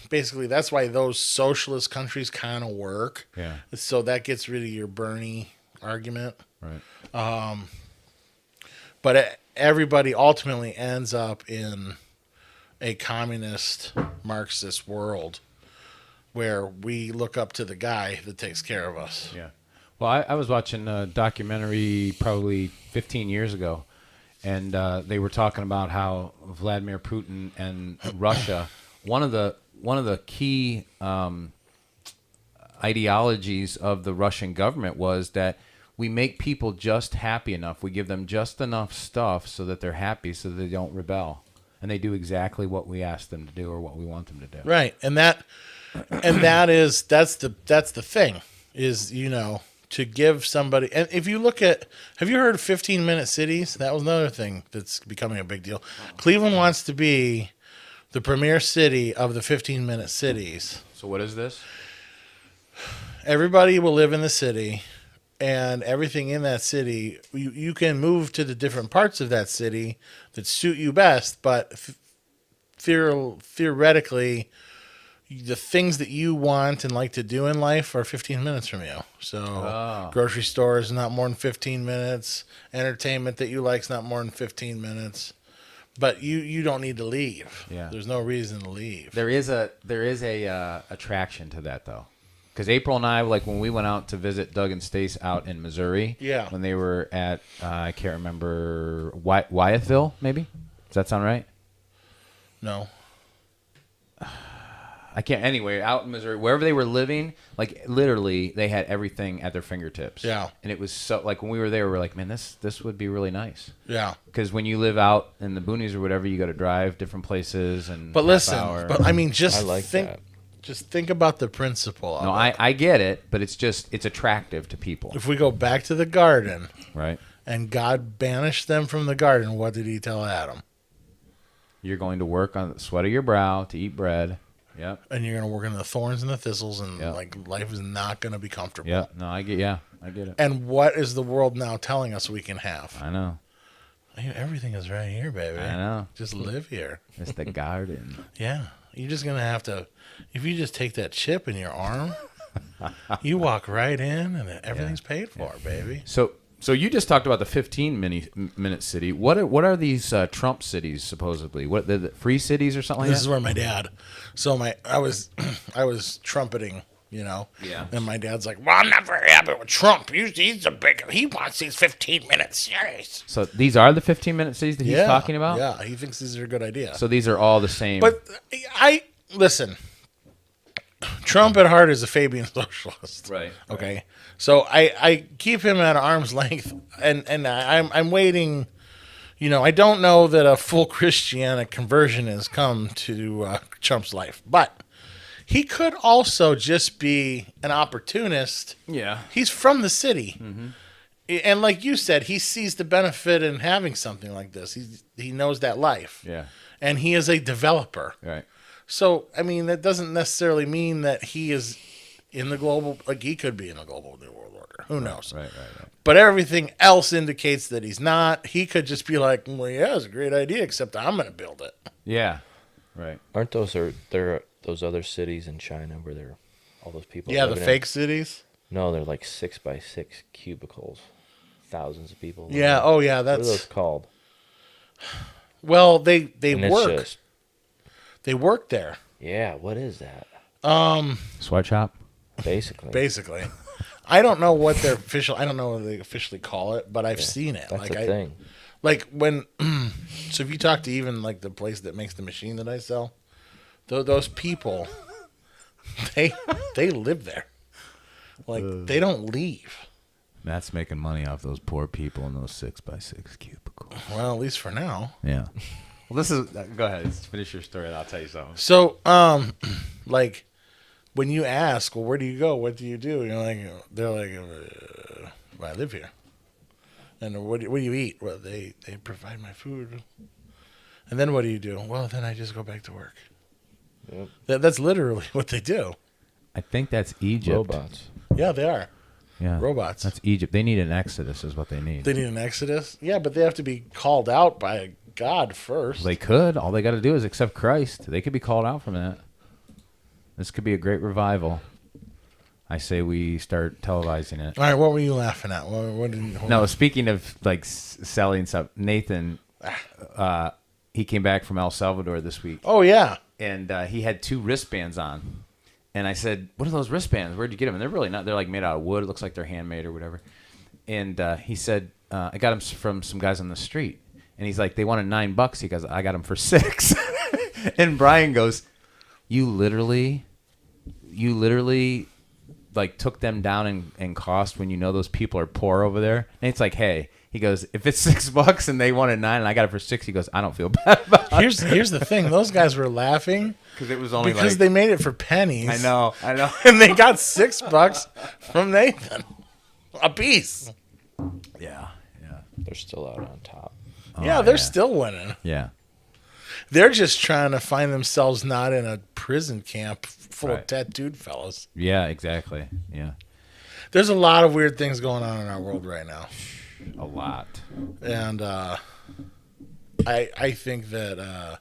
basically, that's why those socialist countries kind of work. Yeah. So that gets rid of your Bernie argument. Right. But everybody ultimately ends up in a communist Marxist world where we look up to the guy that takes care of us. Yeah. Well, I was watching a documentary probably 15 years ago, and they were talking about how Vladimir Putin and Russia, one of the key ideologies of the Russian government was that we make people just happy enough. We give them just enough stuff so that they're happy, so that they don't rebel, and they do exactly what we ask them to do or what we want them to do. Right, that's the thing is to give somebody. And if you look at, have you heard of 15-minute cities? That was another thing that's becoming a big deal. Cleveland wants to be the premier city of the 15-minute cities. So what is this? Everybody will live in the city, and everything in that city, you can move to the different parts of that city that suit you best, but theoretically, the things that you want and like to do in life are 15 minutes from you. So grocery store is not more than 15 minutes. Entertainment that you like is not more than 15 minutes. But you don't need to leave. Yeah. There's no reason to leave. There is a attraction to that though, because April and I, like when we went out to visit Doug and Stace out in Missouri, Yeah. when they were at I can't remember Wyethville, maybe. Does that sound right? No. I can't. Anyway, out in Missouri, wherever they were living, like literally, they had everything at their fingertips. Yeah. And it was so like when we were there, we were like, man, this would be really nice. Yeah. Because when you live out in the boonies or whatever, you got to drive different places and. But listen, hour. but I mean, just I like think, that. just think about the principle of No, it. I get it, but it's attractive to people, If we go back to the garden right? and God banished them from the garden, what did he tell Adam? You're going to work on the sweat of your brow to eat bread. Yep. And you're going to work in the thorns and the thistles, and Yep. like life is not going to be comfortable. Yep. No, I get it. And what is the world now telling us we can have? I know. Hey, everything is right here, baby. I know. Just live here. It's the garden. Yeah. You're just going to have to, if you just take that chip in your arm, you walk right in and everything's paid for, baby. So you just talked about the 15-minute city. What are these Trump cities supposedly? What the free cities or something like This that? is where my dad. So I was trumpeting, Yeah. And my dad's like, "Well, I'm not very happy with Trump. He wants these 15 minutes." Yes. So these are the 15-minute cities that he's talking about? Yeah, he thinks these are a good idea. So these are all the same. But listen. Trump at heart is a Fabian socialist. Right. Okay. So I keep him at arm's length, and I'm waiting. I don't know that a full Christianic conversion has come to Trump's life, but he could also just be an opportunist. Yeah. He's from the city. Mm-hmm. And like you said, he sees the benefit in having something like this. He knows that life. Yeah. And he is a developer. Right. So, I mean, that doesn't necessarily mean that he is in the global, like he could be in a global new world order. Who knows? Right. But everything else indicates that he's not. He could just be like, well, yeah, it's a great idea, except I'm going to build it. Yeah. Right. Aren't those other cities in China where there are all those people? Yeah, the living fake cities. No, they're like 6x6 cubicles, thousands of people. Yeah. Oh, yeah. What are those That's called? well, they And it's work. just- They work there. yeah, what is that? Sweatshop. Basically. Basically. I don't know what I don't know what they officially call it, but I've seen it. That's Like a thing. Like when, so if you talk to even like the place that makes the machine that I sell, those people, they live there. Like they don't leave. Matt's making money off those poor people in those 6x6 cubicles. Well, at least for now. Yeah. Well, this is. Go ahead. Let's finish your story, and I'll tell you something. So, like when you ask, well, where do you go? What do you do? You're like, they're like, well, I live here. And what do you eat? Well, they provide my food. And then what do you do? Well, then I just go back to work. Yep. That's literally what they do. I think that's Egypt. Robots. Yeah, they are. Yeah. Robots. That's Egypt. They need an exodus, is what they need. They need an exodus? Yeah, but they have to be called out by God first. They could. All they got to do is accept Christ. They could be called out from that. This could be a great revival. I say we start televising it. All right, what were you laughing at? What did you, No, speaking of like selling stuff, Nathan, he came back from El Salvador this week, Oh, yeah. and he had 2 wristbands on. And I said, "What are those wristbands? Where'd you get them?" And they're really not. They're like made out of wood. It looks like they're handmade or whatever. And he said, "I got them from some guys on the street." And he's like, "They wanted $9." He goes, "I got them for 6." And Brian goes, "You literally like took them down in cost when you know those people are poor over there." And it's like, hey, he goes, "If it's $6 and they wanted 9 and I got it for 6," he goes, "I don't feel bad about it." Here's the thing. Those guys were laughing Because it was only because they made it for pennies. I know. And they got $6 from Nathan. A piece. Yeah. They're still out on top. Yeah, they're still winning. Yeah. They're just trying to find themselves not in a prison camp full Right. of tattooed fellas. Yeah, exactly. Yeah. There's a lot of weird things going on in our world right now. A lot. And I think that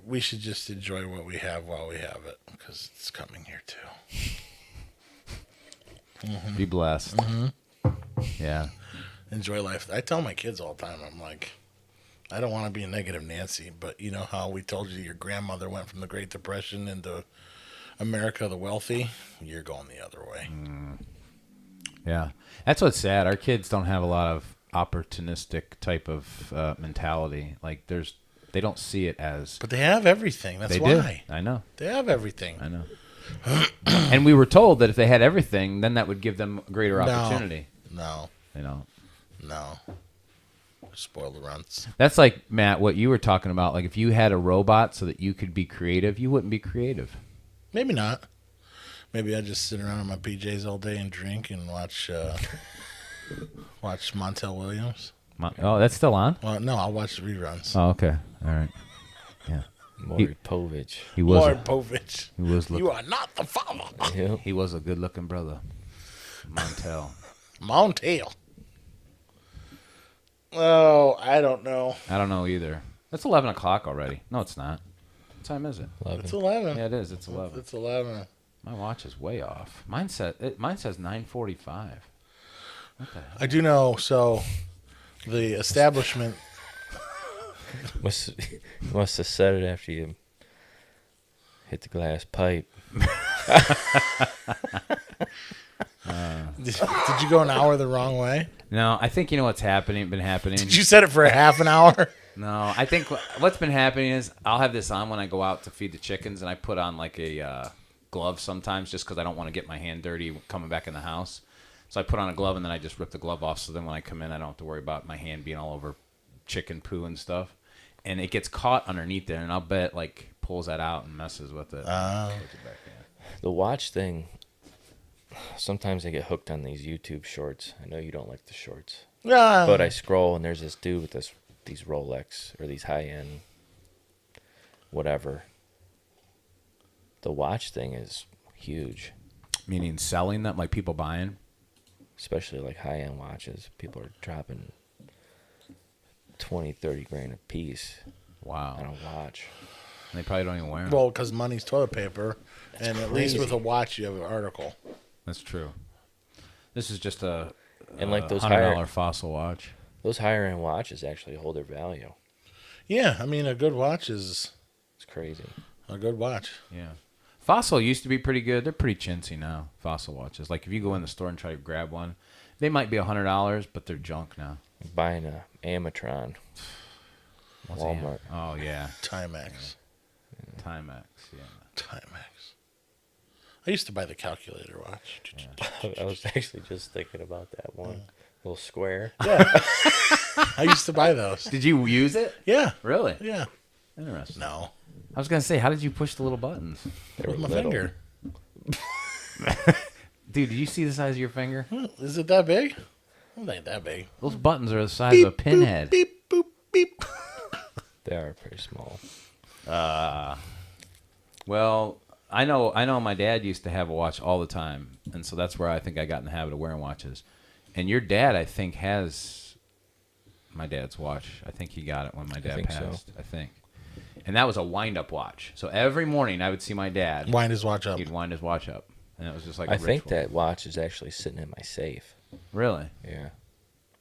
we should just enjoy what we have while we have it, because it's coming here too. Be blessed. Yeah. Enjoy life. I tell my kids all the time, I'm like, I don't want to be a negative Nancy, but you know how we told you your grandmother went from the Great Depression into America the wealthy? You're going the other way. Yeah. That's what's sad. Our kids don't have a lot of opportunistic type of mentality. Like they don't see it as But they have everything. That's they why. do. I know. They have everything. I know. And we were told that if they had everything, then that would give them greater opportunity. No. You know. No. Spoiled runts. That's like, Matt, what you were talking about. Like, if you had a robot so that you could be creative, you wouldn't be creative. Maybe not. Maybe I'd just sit around in my PJs all day and drink and watch Montel Williams. Oh, that's still on? Well, no, I'll watch the reruns. Oh, okay. All right. Yeah. Maury Povich. He was. Lord Povich. He was. You are not the father. Yep. He was a good-looking brother. Montel. Montel. Oh, I don't know. I don't know either. It's 11 o'clock already. No, it's not. What time is it? 11. It's 11. Yeah, it is. It's 11. It's 11. My watch is way off. Mine says 9:45. What the hell? I do know. So, the establishment. Must have said it after you hit the glass pipe. Did you go an hour the wrong way? No, I think you know what's been happening. Did you set it for a half an hour? No, I think what's been happening is I'll have this on when I go out to feed the chickens, and I put on like a glove sometimes just because I don't want to get my hand dirty coming back in the house. So I put on a glove, and then I just rip the glove off, so then when I come in, I don't have to worry about my hand being all over chicken poo and stuff. And it gets caught underneath there, and I'll bet it, like, pulls that out and messes with it. Puts it back in. The watch thing, sometimes I get hooked on these YouTube shorts. I know you don't like the shorts. Yeah. But I scroll, and there's this dude with these Rolex or these high-end whatever. The watch thing is huge. Meaning selling them, like people buying? Especially like high-end watches. People are dropping 20, 30 grand a piece Wow. on a watch. And they probably don't even wear them. Well, because money's toilet paper, and at least crazy. with a watch, you have an article. That's true. This is just a And like those $100 fossil watch. Those higher-end watches actually hold their value. Yeah, I mean, a good watch is It's crazy. a good watch. Yeah. Fossil used to be pretty good. They're pretty chintzy now, Fossil watches. Like if you go in the store and try to grab one, they might be $100, but they're junk now. Buying a Amatron. What's Walmart. Oh yeah, Timex. Timex. Yeah. Timex. I used to buy the calculator watch. I was actually just thinking about that one. Little square. Yeah. I used to buy those. Did you use it? Yeah. Really? Yeah. Interesting. No. I was gonna say, how did you push the little buttons? They With were my little. finger. Dude, did you see the size of your finger? Is it that big? It ain't that big. Those buttons are the size of a pinhead. Beep, boop, beep. They are pretty small. Well, I know my dad used to have a watch all the time, and so that's where I think I got in the habit of wearing watches. And your dad, I think, has my dad's watch. I think he got it when my dad think so. passed. I think. And that was a wind-up watch. So every morning I would see my dad. Wind his watch up. He'd wind his watch up, and it was just like I a think ritual. that watch is actually sitting in my safe. Really, Yeah.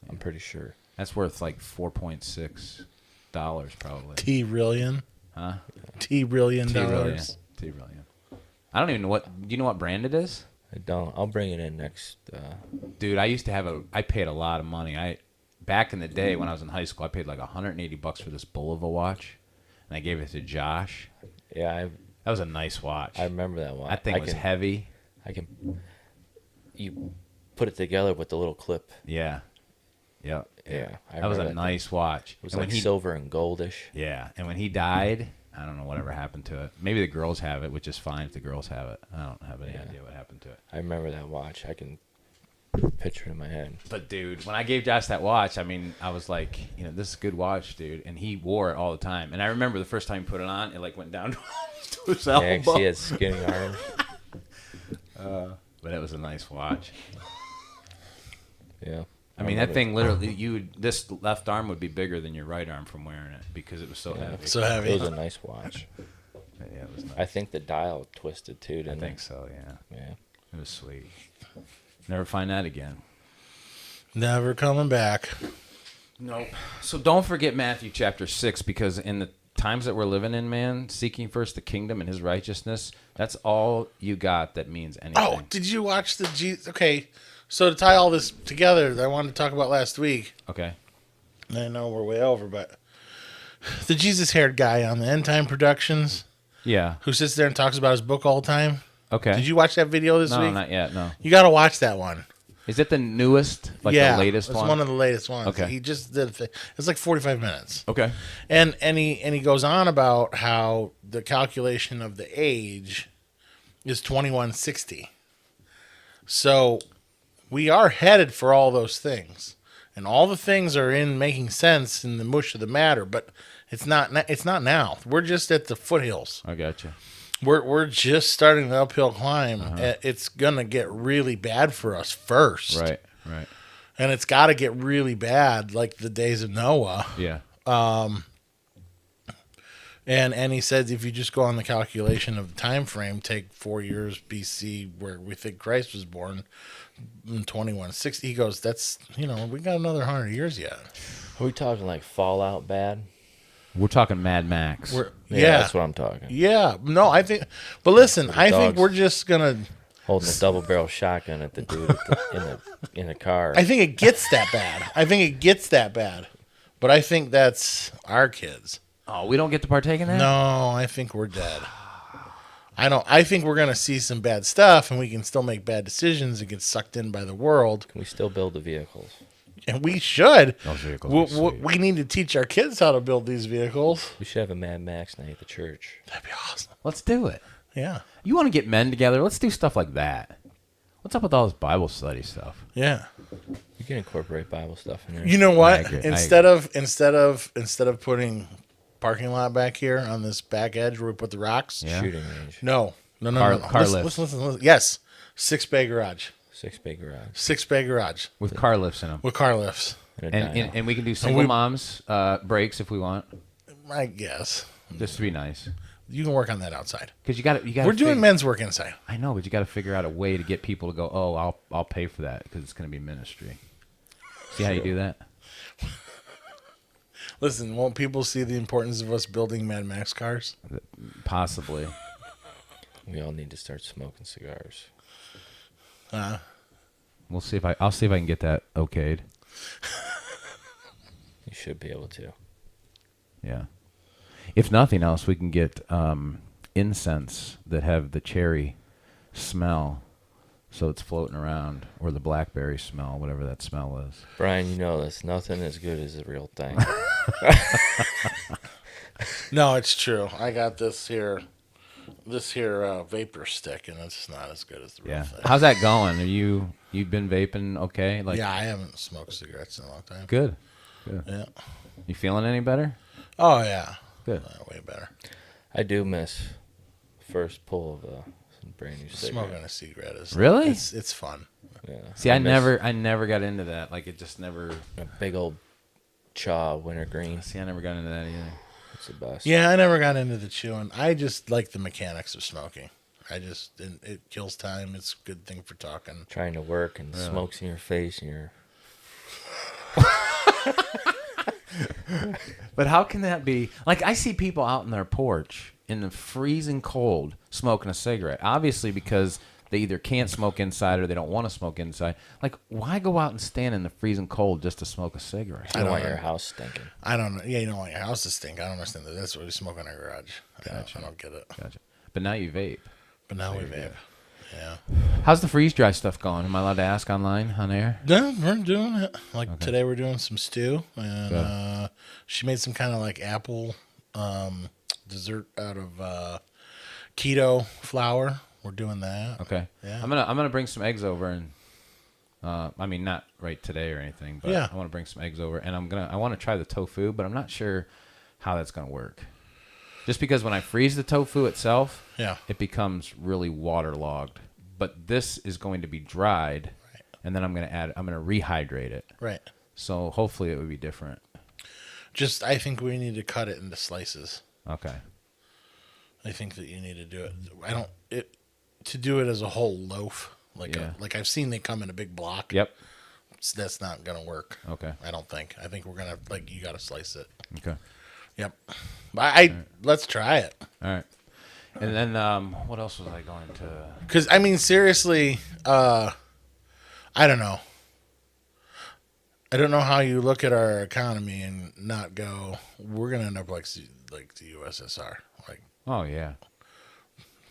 I'm pretty sure. that's worth like $4.6 probably. T-rillion. Huh? T-rillion T-Rillion. dollars. T-Rillion. I don't even know what. Do you know what brand it is? I don't. I'll bring it in next. Dude, I used to have I paid a lot of money. Back in the day when I was in high school, I paid like $180 for this Bulova watch, and I gave it to Josh. Yeah, That was a nice watch. I remember that one. That thing was heavy. You put it together with the little clip. Yeah. Yep. Yeah, That was a thing. nice watch. It was And like when he, silver and goldish. Yeah, and when he died, I don't know whatever happened to it. Maybe the girls have it, which is fine if the girls have it. I don't have any idea what happened to it. I remember that watch. I can picture it in my head. But dude, when I gave Josh that watch, I mean, I was like, this is a good watch, dude. And he wore it all the time. And I remember the first time he put it on, it like went down to his elbow. Yeah, 'cause he had skinny arms. But it was a nice watch. Yeah. I mean, that thing literally, this left arm would be bigger than your right arm from wearing it because it was so heavy. So heavy. It was a nice watch. Yeah, it was nice. I think the dial twisted too, I didn't think it? so, yeah. Yeah. It was sweet. Never find that again. Never coming back. Nope. So don't forget Matthew chapter 6, because in the times that we're living in, man, seeking first the kingdom and his righteousness, that's all you got that means anything. Oh, did you watch the Okay, so to tie all this together, I wanted to talk about last week. Okay. I know we're way over, but the Jesus-haired guy on the End Time Productions Yeah. who sits there and talks about his book all the time. Okay. Did you watch that video this No, week? not yet, no. You got to watch that one. Is it the newest, like yeah, the latest it's one? one of the latest ones. Okay. He just did a thing. It's like 45 minutes. Okay. And he goes on about how the calculation of the age is 2160. So we are headed for all those things. And all the things are in making sense in the mush of the matter, but it's not now. We're just at the foothills. I gotcha. We're just starting the uphill climb. It's going to get really bad for us first. Right. And it's got to get really bad like the days of Noah. Yeah. And he says if you just go on the calculation of the time frame, take 4 years BC where we think Christ was born in 2160, he goes, that's, we got another 100 years yet. Are we talking like Fallout bad? We're talking Mad Max. Yeah. That's what I'm talking. Yeah. No, I think, but listen, I think dogs. we're just going to, Holding a double barrel shotgun at the dude in the car. I think it gets that bad. But I think that's our kids. Oh, we don't get to partake in that? No, I think we're dead. I think we're going to see some bad stuff and we can still make bad decisions and get sucked in by the world. Can we still build the vehicles? And we should. Those vehicles are sweet. We need to teach our kids how to build these vehicles. We should have a Mad Max night at the church. That'd be awesome. Let's do it. Yeah. You want to get men together? Let's do stuff like that. What's up with all this Bible study stuff? Yeah. You can incorporate Bible stuff in there. You know what? I agree. Instead of putting parking lot back here on this back edge where we put the rocks. Yeah. Shooting range. No. Car lifts. Listen. Yes. 6-bay garage. 6-bay garage. 6-bay garage With car lifts in them. with car lifts. And a dyno. And we can do single moms breaks if we want, I guess. just to be nice. You can work on that outside. Because you got We're doing men's work inside. I know, but you got to figure out a way to get people to go. Oh, I'll pay for that because it's going to be ministry. See how you do that? Listen, won't people see the importance of us building Mad Max cars? Possibly. We all need to start smoking cigars. We'll see if I'll see if I can get that okayed. You should be able to. Yeah. If nothing else, we can get incense that have the cherry smell, so it's floating around, or the blackberry smell, whatever that smell is. Brian, you know this. Nothing as good as the real thing. No, it's true. I got this here vapor stick, and it's not as good as the real Yeah. thing. How's that going? You've been vaping okay? Like Yeah, I haven't smoked cigarettes in a long time. Good. Yeah. You feeling any better? Oh yeah. Good. Way better. I do miss first pull of some brand new cigarette. Smoking a cigarette is Really? It's fun. Yeah. See, I miss never got into that. Like it just never. a big old chaw wintergreen. See, I never got into that either. It's the best. Yeah, I never got into the chewing. I just like the mechanics of smoking. It kills time. It's a good thing for talking. Trying to work and smokes in your face and you're But how can that be? Like, I see people out on their porch in the freezing cold smoking a cigarette. Obviously, because they either can't smoke inside or they don't want to smoke inside. Like, why go out and stand in the freezing cold just to smoke a cigarette? you don't want your house stinking. I don't know. Yeah, you don't want your house to stink. I don't understand that. That's what we smoke in our garage. I don't get it. Gotcha. But now you vape. But now we vape. Yeah. How's the freeze dry stuff going? Am I allowed to ask online on air? No, we're doing it. Like today, we're doing some stew, and she made some kind of like apple dessert out of keto flour. We're doing that. Okay. Yeah. I'm gonna bring some eggs over and I mean not right today or anything, but Yeah. I want to bring some eggs over and I want to try the tofu, but I'm not sure how that's gonna work. Just because when I freeze the tofu itself, Yeah. it becomes really waterlogged. But this is going to be dried, and then I'm gonna rehydrate it. Right. So hopefully it would be different. I think we need to cut it into slices. Okay. I think that you need to do it. To do it as a whole loaf. Like I've seen they come in a big block. Yep. That's not gonna work. Okay. I don't think. I think we're gonna you gotta slice it. Okay. Yep. But let's try it. All right. And then what else was I going to? Because I mean, seriously, I don't know. I don't know how you look at our economy and not go, we're gonna end up like the USSR. Like, Oh yeah.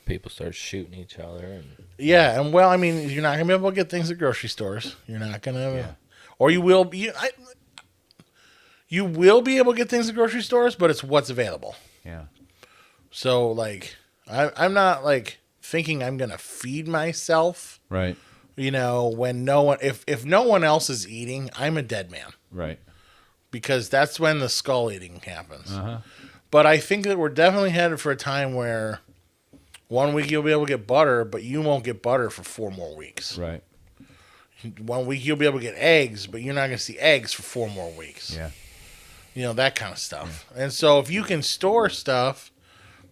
People start shooting each other and yeah, and well, I mean, you're not gonna be able to get things at grocery stores. You're not gonna, or you will be. You will be able to get things at grocery stores, but it's what's available. Yeah. So like, I'm not like thinking I'm gonna feed myself. Right. You know, when no one, if no one else is eating, I'm a dead man, Right. because that's when the skull eating happens. Uh-huh. But I think that we're definitely headed for a time where 1 week you'll be able to get butter, but you won't get butter for 4 more weeks. Right. 1 week you'll be able to get eggs, but you're not going to see eggs for 4 more weeks. Yeah. You know, that kind of stuff. And so if you can store stuff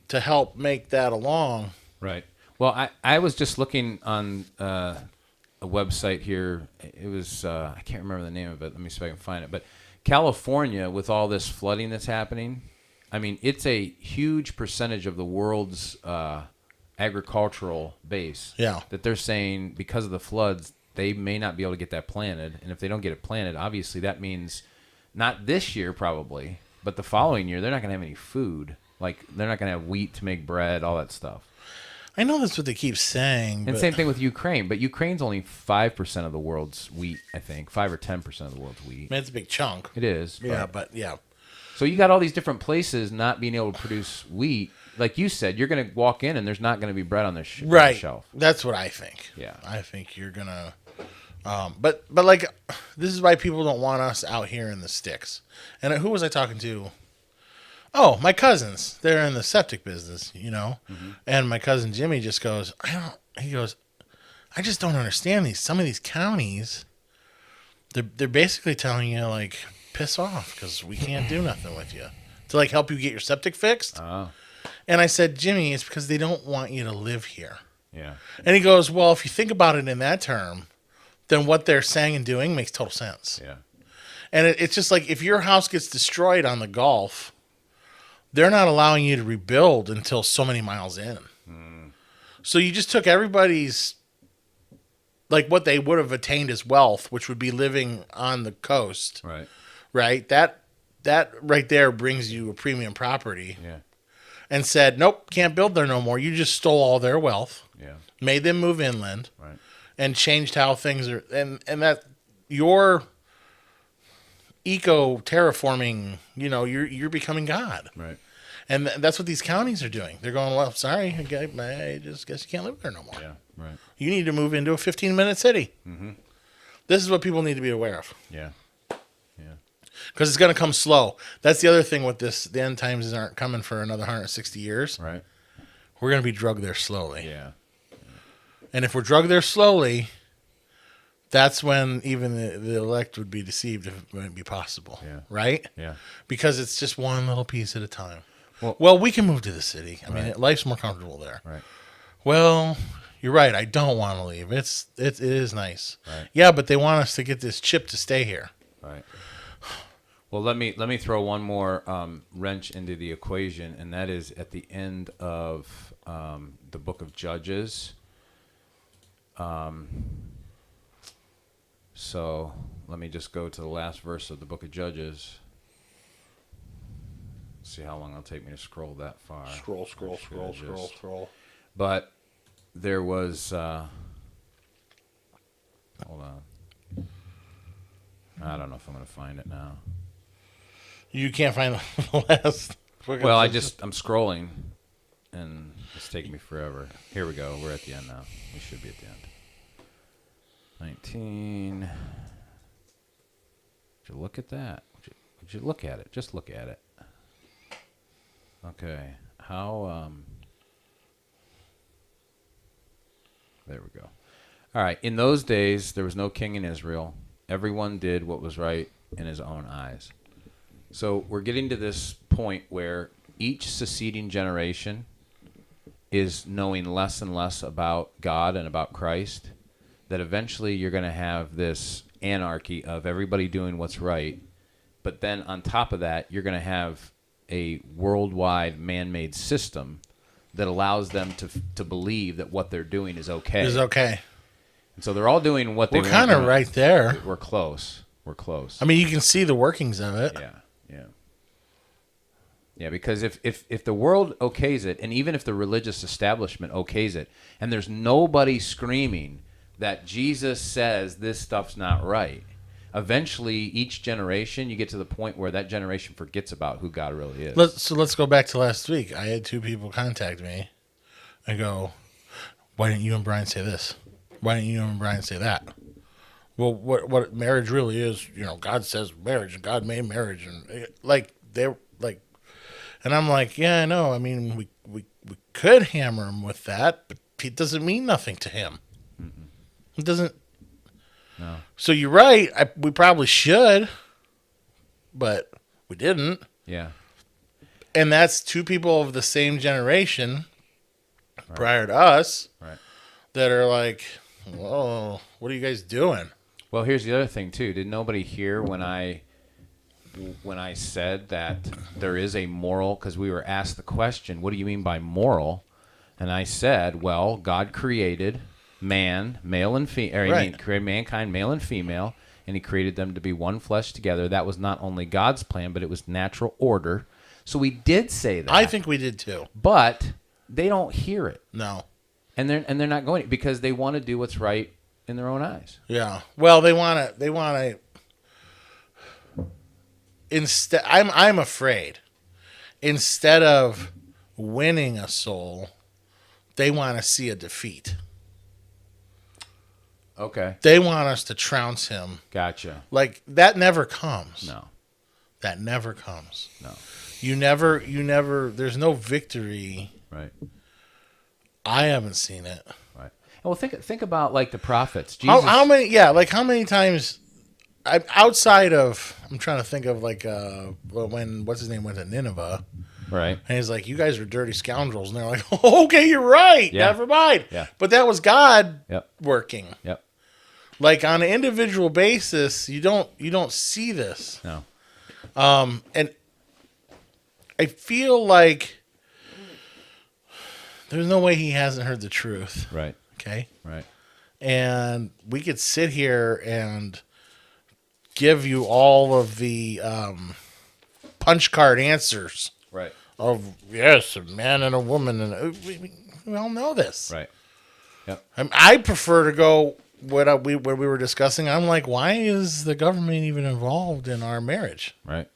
to help make that along. Right. Well, I was just looking on a website here. It was I can't remember the name of it. Let me see if I can find it. But California, with all this flooding that's happening, I mean, it's a huge percentage of the world's agricultural base. Yeah. That they're saying because of the floods, they may not be able to get that planted. And if they don't get it planted, obviously that means not this year probably, but the following year, they're not going to have any food. Like, they're not going to have wheat to make bread, all that stuff. I know that's what they keep saying. And same thing with Ukraine, but Ukraine's only 5% of the world's wheat, I think. 5 or 10% of the world's wheat. I mean, it's a big chunk. It is. Yeah, but yeah. So you got all these different places not being able to produce wheat. Like you said, you're going to walk in and there's not going to be bread on the Right. shelf. That's what I think. Yeah. I think you're going to... But like, this is why people don't want us out here in the sticks. And who was I talking to? Oh, my cousins. They're in the septic business, you know. Mm-hmm. And my cousin Jimmy just goes, I just don't understand these. Some of these counties, they're basically telling you, like, piss off because we can't do nothing with you to, like, help you get your septic fixed. Oh. And I said, Jimmy, it's because they don't want you to live here. Yeah. And he goes, well, if you think about it in that term, then what they're saying and doing makes total sense. Yeah. And it's just like, if your house gets destroyed on the Gulf, they're not allowing you to rebuild until so many miles in. Mm. So you just took everybody's, like, what they would have attained as wealth, which would be living on the coast. Right. Right? that right there brings you a premium property, Yeah. and said, nope, can't build there no more. You just stole all their wealth, Yeah. made them move inland, Right. and changed how things are. And that your eco terraforming, you're becoming God. Right. And that's what these counties are doing. They're going, well, sorry, I just guess you can't live there no more. Yeah. Right. You need to move into a 15-minute city. Mm-hmm. This is what people need to be aware of. Yeah. Because it's going to come slow. That's the other thing with this. The end times aren't coming for another 160 years. Right. We're going to be drugged there slowly. Yeah. And if we're drugged there slowly, that's when even the elect would be deceived if it might be possible. Yeah. Right? Yeah. Because it's just one little piece at a time. Well- Well, we can move to the city. I mean, Right. life's more comfortable there. Right. Well, you're right. I don't want to leave. It is nice. Right. Yeah, but they want us to get this chip to stay here. Right. Well, let me throw one more wrench into the equation, and that is at the end of the book of Judges. So let me just go to the last verse of the book of Judges. See how long it'll take me to scroll that far. Scroll. Judges. But there was. Hold on. I don't know if I'm going to find it now. You can't find the last. Well, I'm scrolling, and it's taking me forever. Here we go. We're at the end now. We should be at the end. 19. Would you look at that? Would you look at it? Just look at it. Okay. How, there we go. All right. In those days, there was no king in Israel. Everyone did what was right in his own eyes. So we're getting to this point where each succeeding generation is knowing less and less about God and about Christ, that eventually you're going to have this anarchy of everybody doing what's right. But then on top of that, you're going to have a worldwide man-made system that allows them to believe that what they're doing is okay. Is okay. And so they're all doing what they We're want. kind of right there. We're close. We're close. I mean, you can see the workings of it. Yeah, because if the world okays it, and even if the religious establishment okays it, and there's nobody screaming that Jesus says this stuff's not right, eventually each generation, you get to the point where that generation forgets about who God really is. Let's go back to last week. I had two people contact me and go, why didn't you and Brian say this? Why didn't you and Brian say that? Well, what marriage really is, God says marriage, and God made marriage, and and I'm like, yeah, I know. I mean, we could hammer him with that, but it doesn't mean nothing to him. Mm-mm. It doesn't. No. So you're right. We probably should, but we didn't. Yeah. And that's two people of the same generation prior to us that are like, whoa, what are you guys doing? Well, here's the other thing, too. Did nobody hear when I said that there is a moral, because we were asked the question, what do you mean by moral? And I said, well, God created man, male and female, he created mankind, male and female, and he created them to be one flesh together. That was not only God's plan, but it was natural order. So we did say that. I think we did too. But they don't hear it. No. And they're not going, because they want to do what's right in their own eyes. Yeah. Well, they want to instead, I'm afraid, instead of winning a soul, they want to see a defeat. Okay. They want us to trounce him. Gotcha. Like, that never comes. No. That never comes. No. You never, there's no victory. Right. I haven't seen it. Right. Well, think about, like, the prophets. Jesus. How many times, outside of, I'm trying to think of, like, when, what's his name, went to Nineveh. Right. And he's like, you guys are dirty scoundrels. And they're like, oh, okay, you're right. Yeah. Never mind. Yeah. But that was God working. Yep. Like, on an individual basis, you don't see this. No. And I feel like there's no way he hasn't heard the truth. Right. Okay? Right. And we could sit here and give you all of the punch card answers Right. of yes, a man and a woman, and we all know this. Right. Yep. I prefer to go what we were discussing. I'm like, why is the government even involved in our marriage? Right.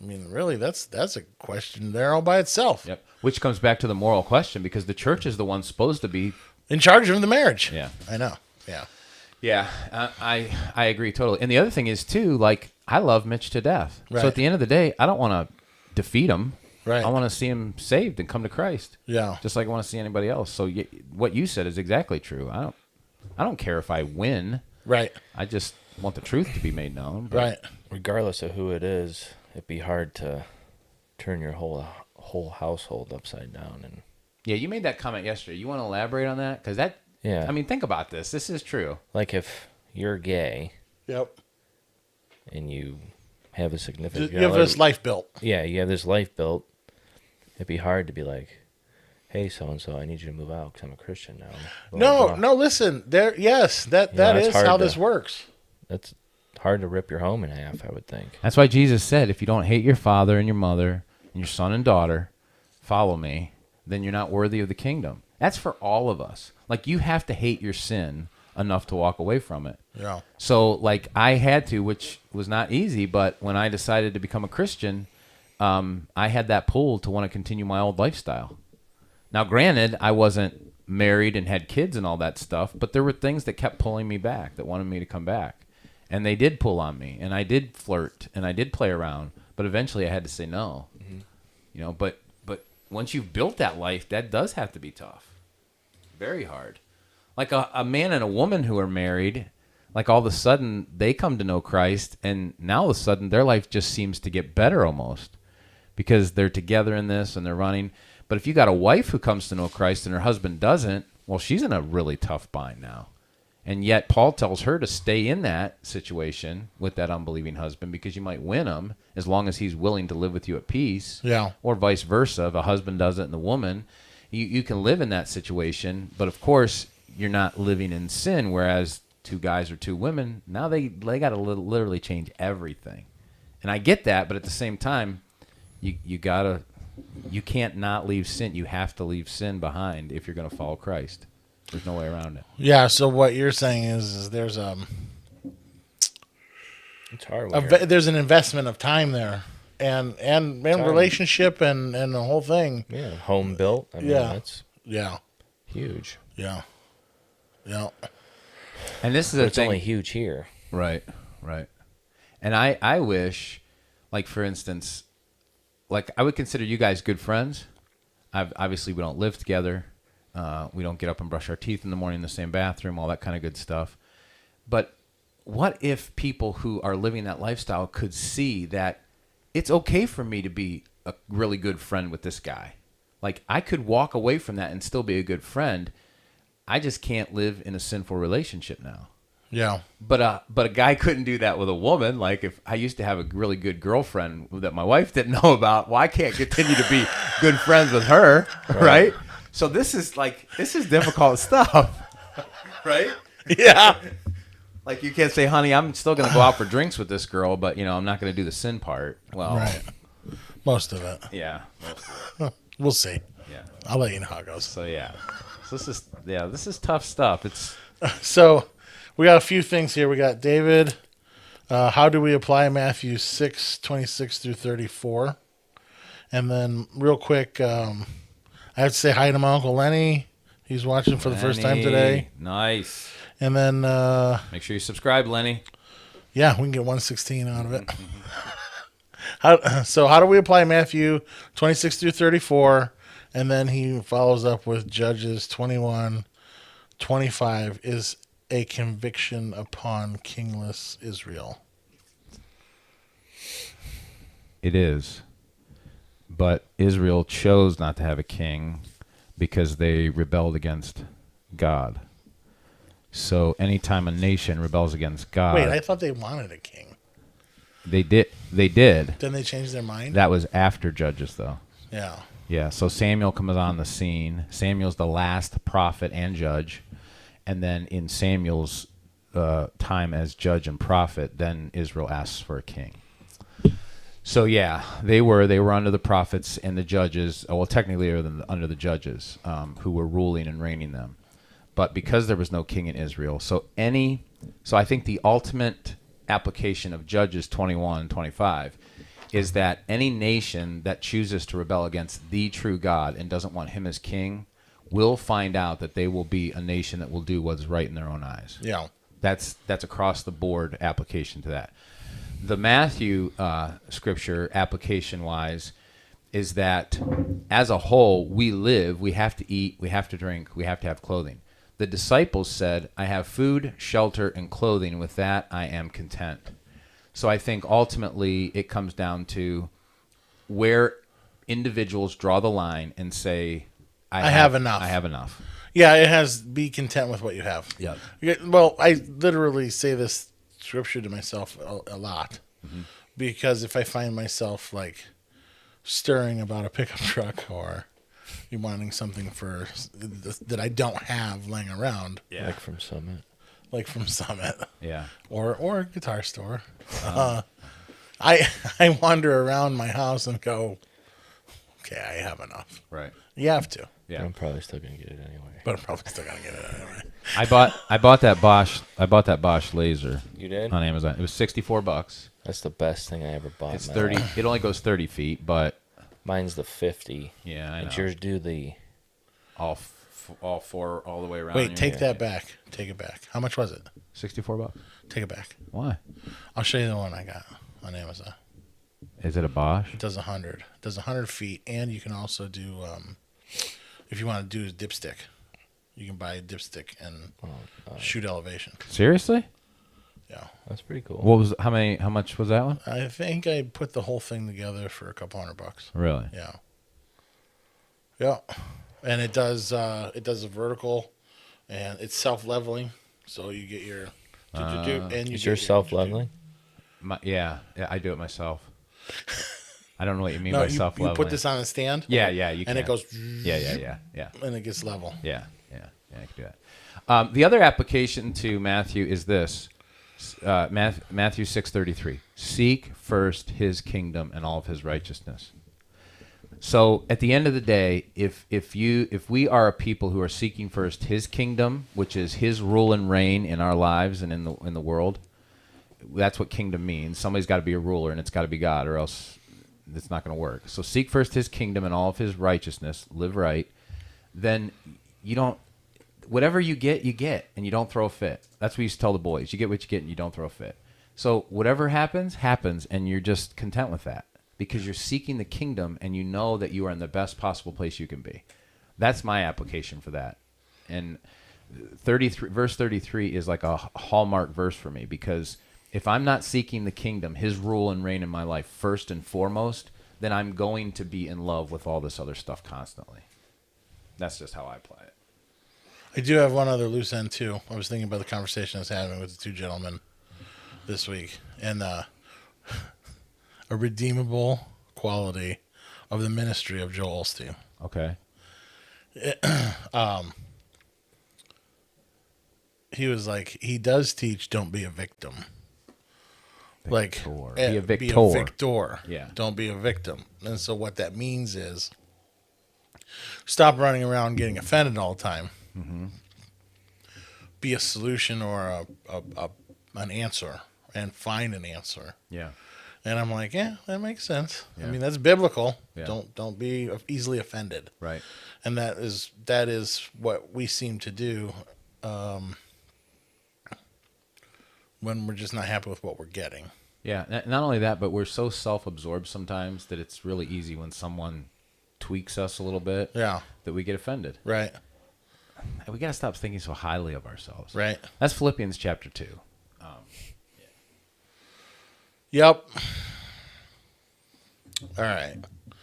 I mean, really, that's a question there all by itself. Yep. Which comes back to the moral question, because the church is the one supposed to be In charge of the marriage. Yeah. I know. Yeah. Yeah, I agree totally. And the other thing is too, like, I love Mitch to death. Right. So at the end of the day, I don't want to defeat him. Right. I want to see him saved and come to Christ. Yeah. Just like I want to see anybody else. So what you said is exactly true. I don't care if I win. Right. I just want the truth to be made known. But Right. Regardless of who it is, it'd be hard to turn your whole household upside down. And yeah, you made that comment yesterday. You want to elaborate on that? Because that. yeah, I mean, think about this. This is true. like if you're gay Yep. and you have a significant, You have this life built. yeah, you have this life built. It'd be hard to be like, hey, so and so, I need you to move out because I'm a Christian now. Blah, No, blah. no. Listen, there. Yes, that it's is hard how to- this works. That's hard to rip your home in half, I would think. That's why Jesus said, if you don't hate your father and your mother and your son and daughter, follow me, then you're not worthy of the kingdom. That's for all of us. Like, you have to hate your sin enough to walk away from it. Yeah. So, like, I had to, which was not easy, but when I decided to become a Christian, I had that pull to want to continue my old lifestyle. Now, granted, I wasn't married and had kids and all that stuff, but there were things that kept pulling me back, that wanted me to come back. And they did pull on me, and I did flirt, and I did play around, but eventually I had to say no. Mm-hmm. You know, but once you've built that life, that does have to be tough. Very hard. Like a man and a woman who are married, like all of a sudden they come to know Christ, and now all of a sudden their life just seems to get better almost because they're together in this and they're running. But if you got a wife who comes to know Christ and her husband doesn't, well, she's in a really tough bind now. And yet Paul tells her to stay in that situation with that unbelieving husband because you might win him as long as he's willing to live with you at peace. Yeah. Or vice versa. If a husband does it and the woman, you can live in that situation. But of course, you're not living in sin, whereas two guys or two women, now they got to literally change everything. And I get that, but at the same time, you can't not leave sin. You have to leave sin behind if you're going to follow Christ. There's no way around it. Yeah. So what you're saying is there's It's hard. When you're, there's an investment of time there, and relationship and the whole thing. yeah, home built. I mean, Yeah. that's Yeah. huge. Yeah. Yeah. And this is But a it's thing. only huge here. Right. And I wish, like, for instance, like, I would consider you guys good friends. Obviously, we don't live together. We don't get up and brush our teeth in the morning in the same bathroom, all that kind of good stuff. But what if people who are living that lifestyle could see that it's okay for me to be a really good friend with this guy? Like, I could walk away from that and still be a good friend. I just can't live in a sinful relationship now. Yeah. But a guy couldn't do that with a woman. Like, if I used to have a really good girlfriend that my wife didn't know about, well, I can't continue to be good friends with her, right? So this is difficult stuff, right? Yeah. Like, you can't say, honey, I'm still going to go out for drinks with this girl, but, you know, I'm not going to do the sin part. Well, Right. Most of it. yeah, We'll see. yeah. I'll let you know how it goes. So, yeah. So this is tough stuff. It's So we got a few things here. We got David. How do we apply Matthew 6:26 through 34? And then real quick, I have to say hi to my Uncle Lenny. He's watching for the first time today. Nice. And then, Make sure you subscribe, Lenny. yeah, we can get 116 out of it. How do we apply Matthew 26 through 34? And then he follows up with Judges 21:25 is a conviction upon kingless Israel. It is. But Israel chose not to have a king because they rebelled against God. So anytime a nation rebels against God, Wait, I thought they wanted a king. they did. Then they changed their mind? That was after Judges, though. Yeah. Yeah, so Samuel comes on the scene. Samuel's the last prophet and judge. And then in Samuel's time as judge and prophet, then Israel asks for a king. So yeah, they were under the prophets and the judges. Well, technically, they were under the judges who were ruling and reigning them. But because there was no king in Israel, so I think the ultimate application of Judges 21:25 is that any nation that chooses to rebel against the true God and doesn't want him as king will find out that they will be a nation that will do what's right in their own eyes. Yeah. That's across the board application to that. The Matthew scripture application wise is that as a whole, we live, we have to eat, we have to drink, we have to have clothing. The disciples said, I have food, shelter, and clothing. With that, I am content. So I think ultimately it comes down to where individuals draw the line and say, I have enough. I have enough. Yeah, it has be content with what you have. Yep. Well, I literally say this scripture to myself a lot because if I find myself like stirring about a pickup truck or wanting something that I don't have laying around, Like from Summit. Yeah. or guitar store, I wander around my house and go, okay, I have enough. Right. You have to. Yeah. I'm probably still gonna get it anyway. But I'm probably still gonna get it anyway. I bought that Bosch laser You did? on Amazon. It was $64. That's the best thing I ever bought. It's in my 30. life. It only goes 30 feet, but Mine's the 50. yeah, I know. And yours do the. all four all the way around. Wait, take that back. Take it back. How much was it? $64. Take it back. Why? I'll show you the one I got on Amazon. Is it a Bosch? It does 100. It does 100 feet, and you can also do, if you want to do a dipstick, you can buy a dipstick and shoot elevation. Seriously? Yeah. That's pretty cool. How much was that one? I think I put the whole thing together for a couple $100. Really? Yeah. Yeah. And it does a vertical, and it's self-leveling, so you get your and you Is get yours self-leveling? Yeah, I do it myself. I don't know what you mean No, by you self-leveling. put this on a stand. Yeah, you can. and it goes. Yeah. And it gets level. Yeah, I can do that. The other application to Matthew is this. Matthew 6:33. Seek first his kingdom and all of his righteousness. So at the end of the day, if we are a people who are seeking first his kingdom, which is his rule and reign in our lives and in the world, that's what kingdom means. Somebody's got to be a ruler, and it's got to be God, or else it's not going to work. So seek first his kingdom and all of his righteousness, live right. Then you don't, whatever you get, and you don't throw a fit. That's what you used to tell the boys. You get what you get, and you don't throw a fit. So whatever happens, and you're just content with that because you're seeking the kingdom, and you know that you are in the best possible place you can be. That's my application for that. And verse 33 is like a hallmark verse for me because if I'm not seeking the kingdom, his rule and reign in my life first and foremost, then I'm going to be in love with all this other stuff constantly. That's just how I apply it. I do have one other loose end too. I was thinking about the conversation I was having with the two gentlemen this week, and a redeemable quality of the ministry of Joel Osteen. Okay. He was like, he does teach, don't be a victim. Victor. Be a victor. Yeah. Don't be a victim. And so what that means is stop running around getting offended all the time. Mm-hmm. Be a solution or an answer and find an answer. Yeah. And I'm like, yeah, that makes sense. Yeah. I mean, that's biblical. Yeah. Don't be easily offended. Right. And that is what we seem to do when we're just not happy with what we're getting. Yeah. Not only that, but we're so self-absorbed sometimes that it's really easy when someone tweaks us a little bit. Yeah. That we get offended. Right. We got to stop thinking so highly of ourselves. Right. That's Philippians chapter 2. Yep. All right.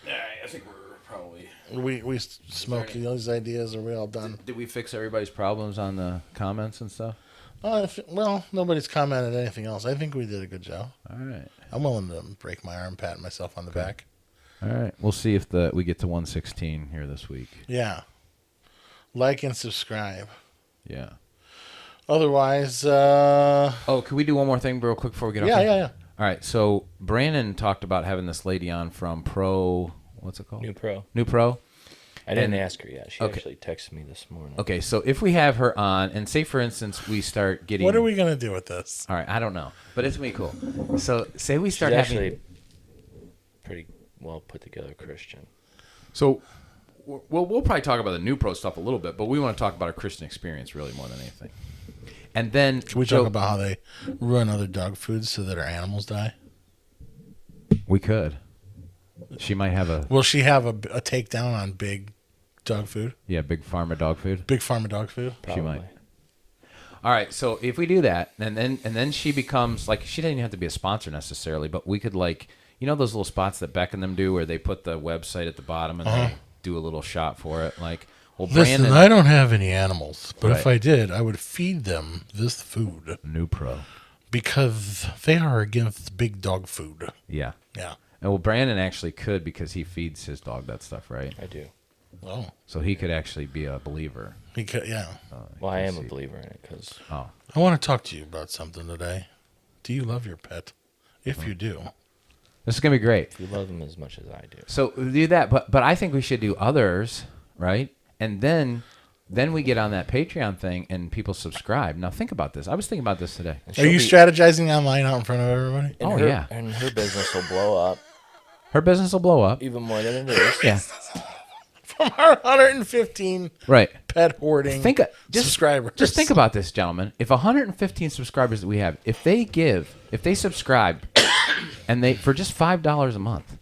I think we're probably... We smoked these ideas. Are we all done? Did we fix everybody's problems on the comments and stuff? Well, nobody's commented anything else. I think we did a good job. All right. I'm willing to break my arm, pat myself on the back. All right. We'll see if we get to 116 here this week. Yeah. Like and subscribe. Yeah. Otherwise, Oh, can we do one more thing real quick before we get off? Yeah. All right, so Brandon talked about having this lady on from Pro. What's it called? New Pro. New Pro. I didn't And- ask her yet. She okay. actually texted me this morning. Okay, so if we have her on, and say for instance we start getting. What are we gonna do with this? All right, I don't know, but it's gonna be cool. So say we She's start having. actually pretty well put together Christian. So we'll probably talk about the New Pro stuff a little bit, but we want to talk about our Christian experience really more than anything. And then Can we talk about how they ruin other dog foods so that our animals die? we could. She might have a Will she have a takedown on big dog food? big pharma dog food. Big pharma dog food? She might. All right, so if we do that, and then she becomes like she doesn't even have to be a sponsor necessarily, but we could like those little spots that Beck and them do where they put the website at the bottom and they do a little shot for it. Like, well, Brandon, Listen, I don't have any animals, but if Right. I did, I would feed them this food New Pro, because they are against big dog food. yeah. Yeah. And well, Brandon actually could because he feeds his dog that stuff, right? I do. Oh, So he could actually be a believer. because yeah. Well, I am a believer in it because Oh, I want to talk to you about something today. Do you love your pet? If you do, this is gonna be great. you love them as much as I do. So we do that, but I think we should do others, right? And then we get on that Patreon thing and people subscribe. Now think about this. I was thinking about this today. And are she'll you be- strategizing online out in front of everybody? and Oh, her, yeah. And her business will blow up Her business will blow up. even more than it is. Yeah, From our 115 right. pet hoarding subscribers. Just think about this, gentlemen. If 115 subscribers that we have, if they subscribe, and they for just $5 a month,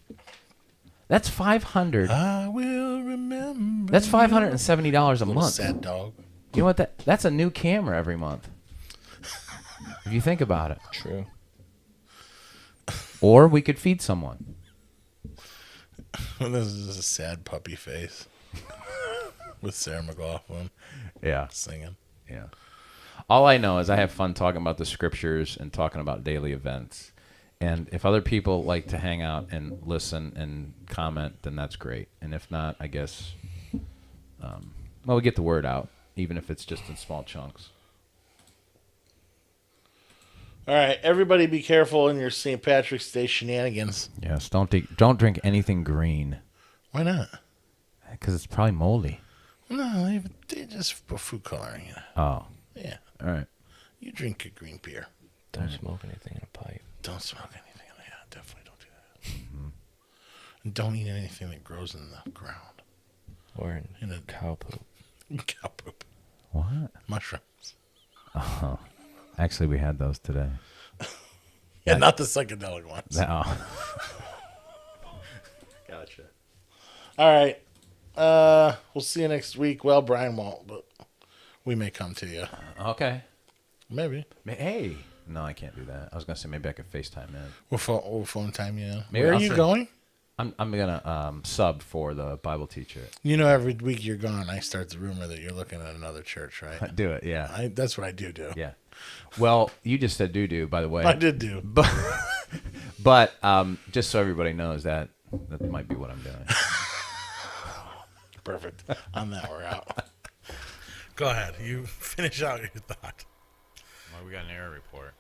that's 500. I will remember. That's $570 a Little month. sad dog. You know what? That's a new camera every month. If you think about it, True. or we could feed someone. This is a sad puppy face with Sarah McLachlan Yeah, singing. yeah. All I know is I have fun talking about the scriptures and talking about daily events. And if other people like to hang out and listen and comment, then that's great. And if not, I guess, we get the word out, even if it's just in small chunks. All right, everybody be careful in your St. Patrick's Day shenanigans. Yes, don't drink anything green Why not? because it's probably moldy. No, they just put food coloring in it. Oh, Yeah, all right. you drink a green beer. Don't smoke anything in a pipe. Don't smoke anything. Yeah, definitely don't do that. And don't eat anything that grows in the ground. Or In a cow poop. cow poop. What? Mushrooms. Actually, we had those today. Yeah, not the psychedelic ones. No. Gotcha. All right. We'll see you next week. Well, Brian won't, but we may come to you. Okay. Maybe. Hey. No, I can't do that. I was gonna say maybe I could FaceTime in. We'll phone time you. Maybe Where are I'll you send- going? I'm gonna sub for the Bible teacher. You know, every week you're gone, I start the rumor that you're looking at another church, right? Do it, yeah, That's what I do. yeah. Well, you just said doo-doo, by the way. I did do. But just so everybody knows that might be what I'm doing. Perfect. On that, we're out. Go ahead. You finish out your thought. Well, we got an error report.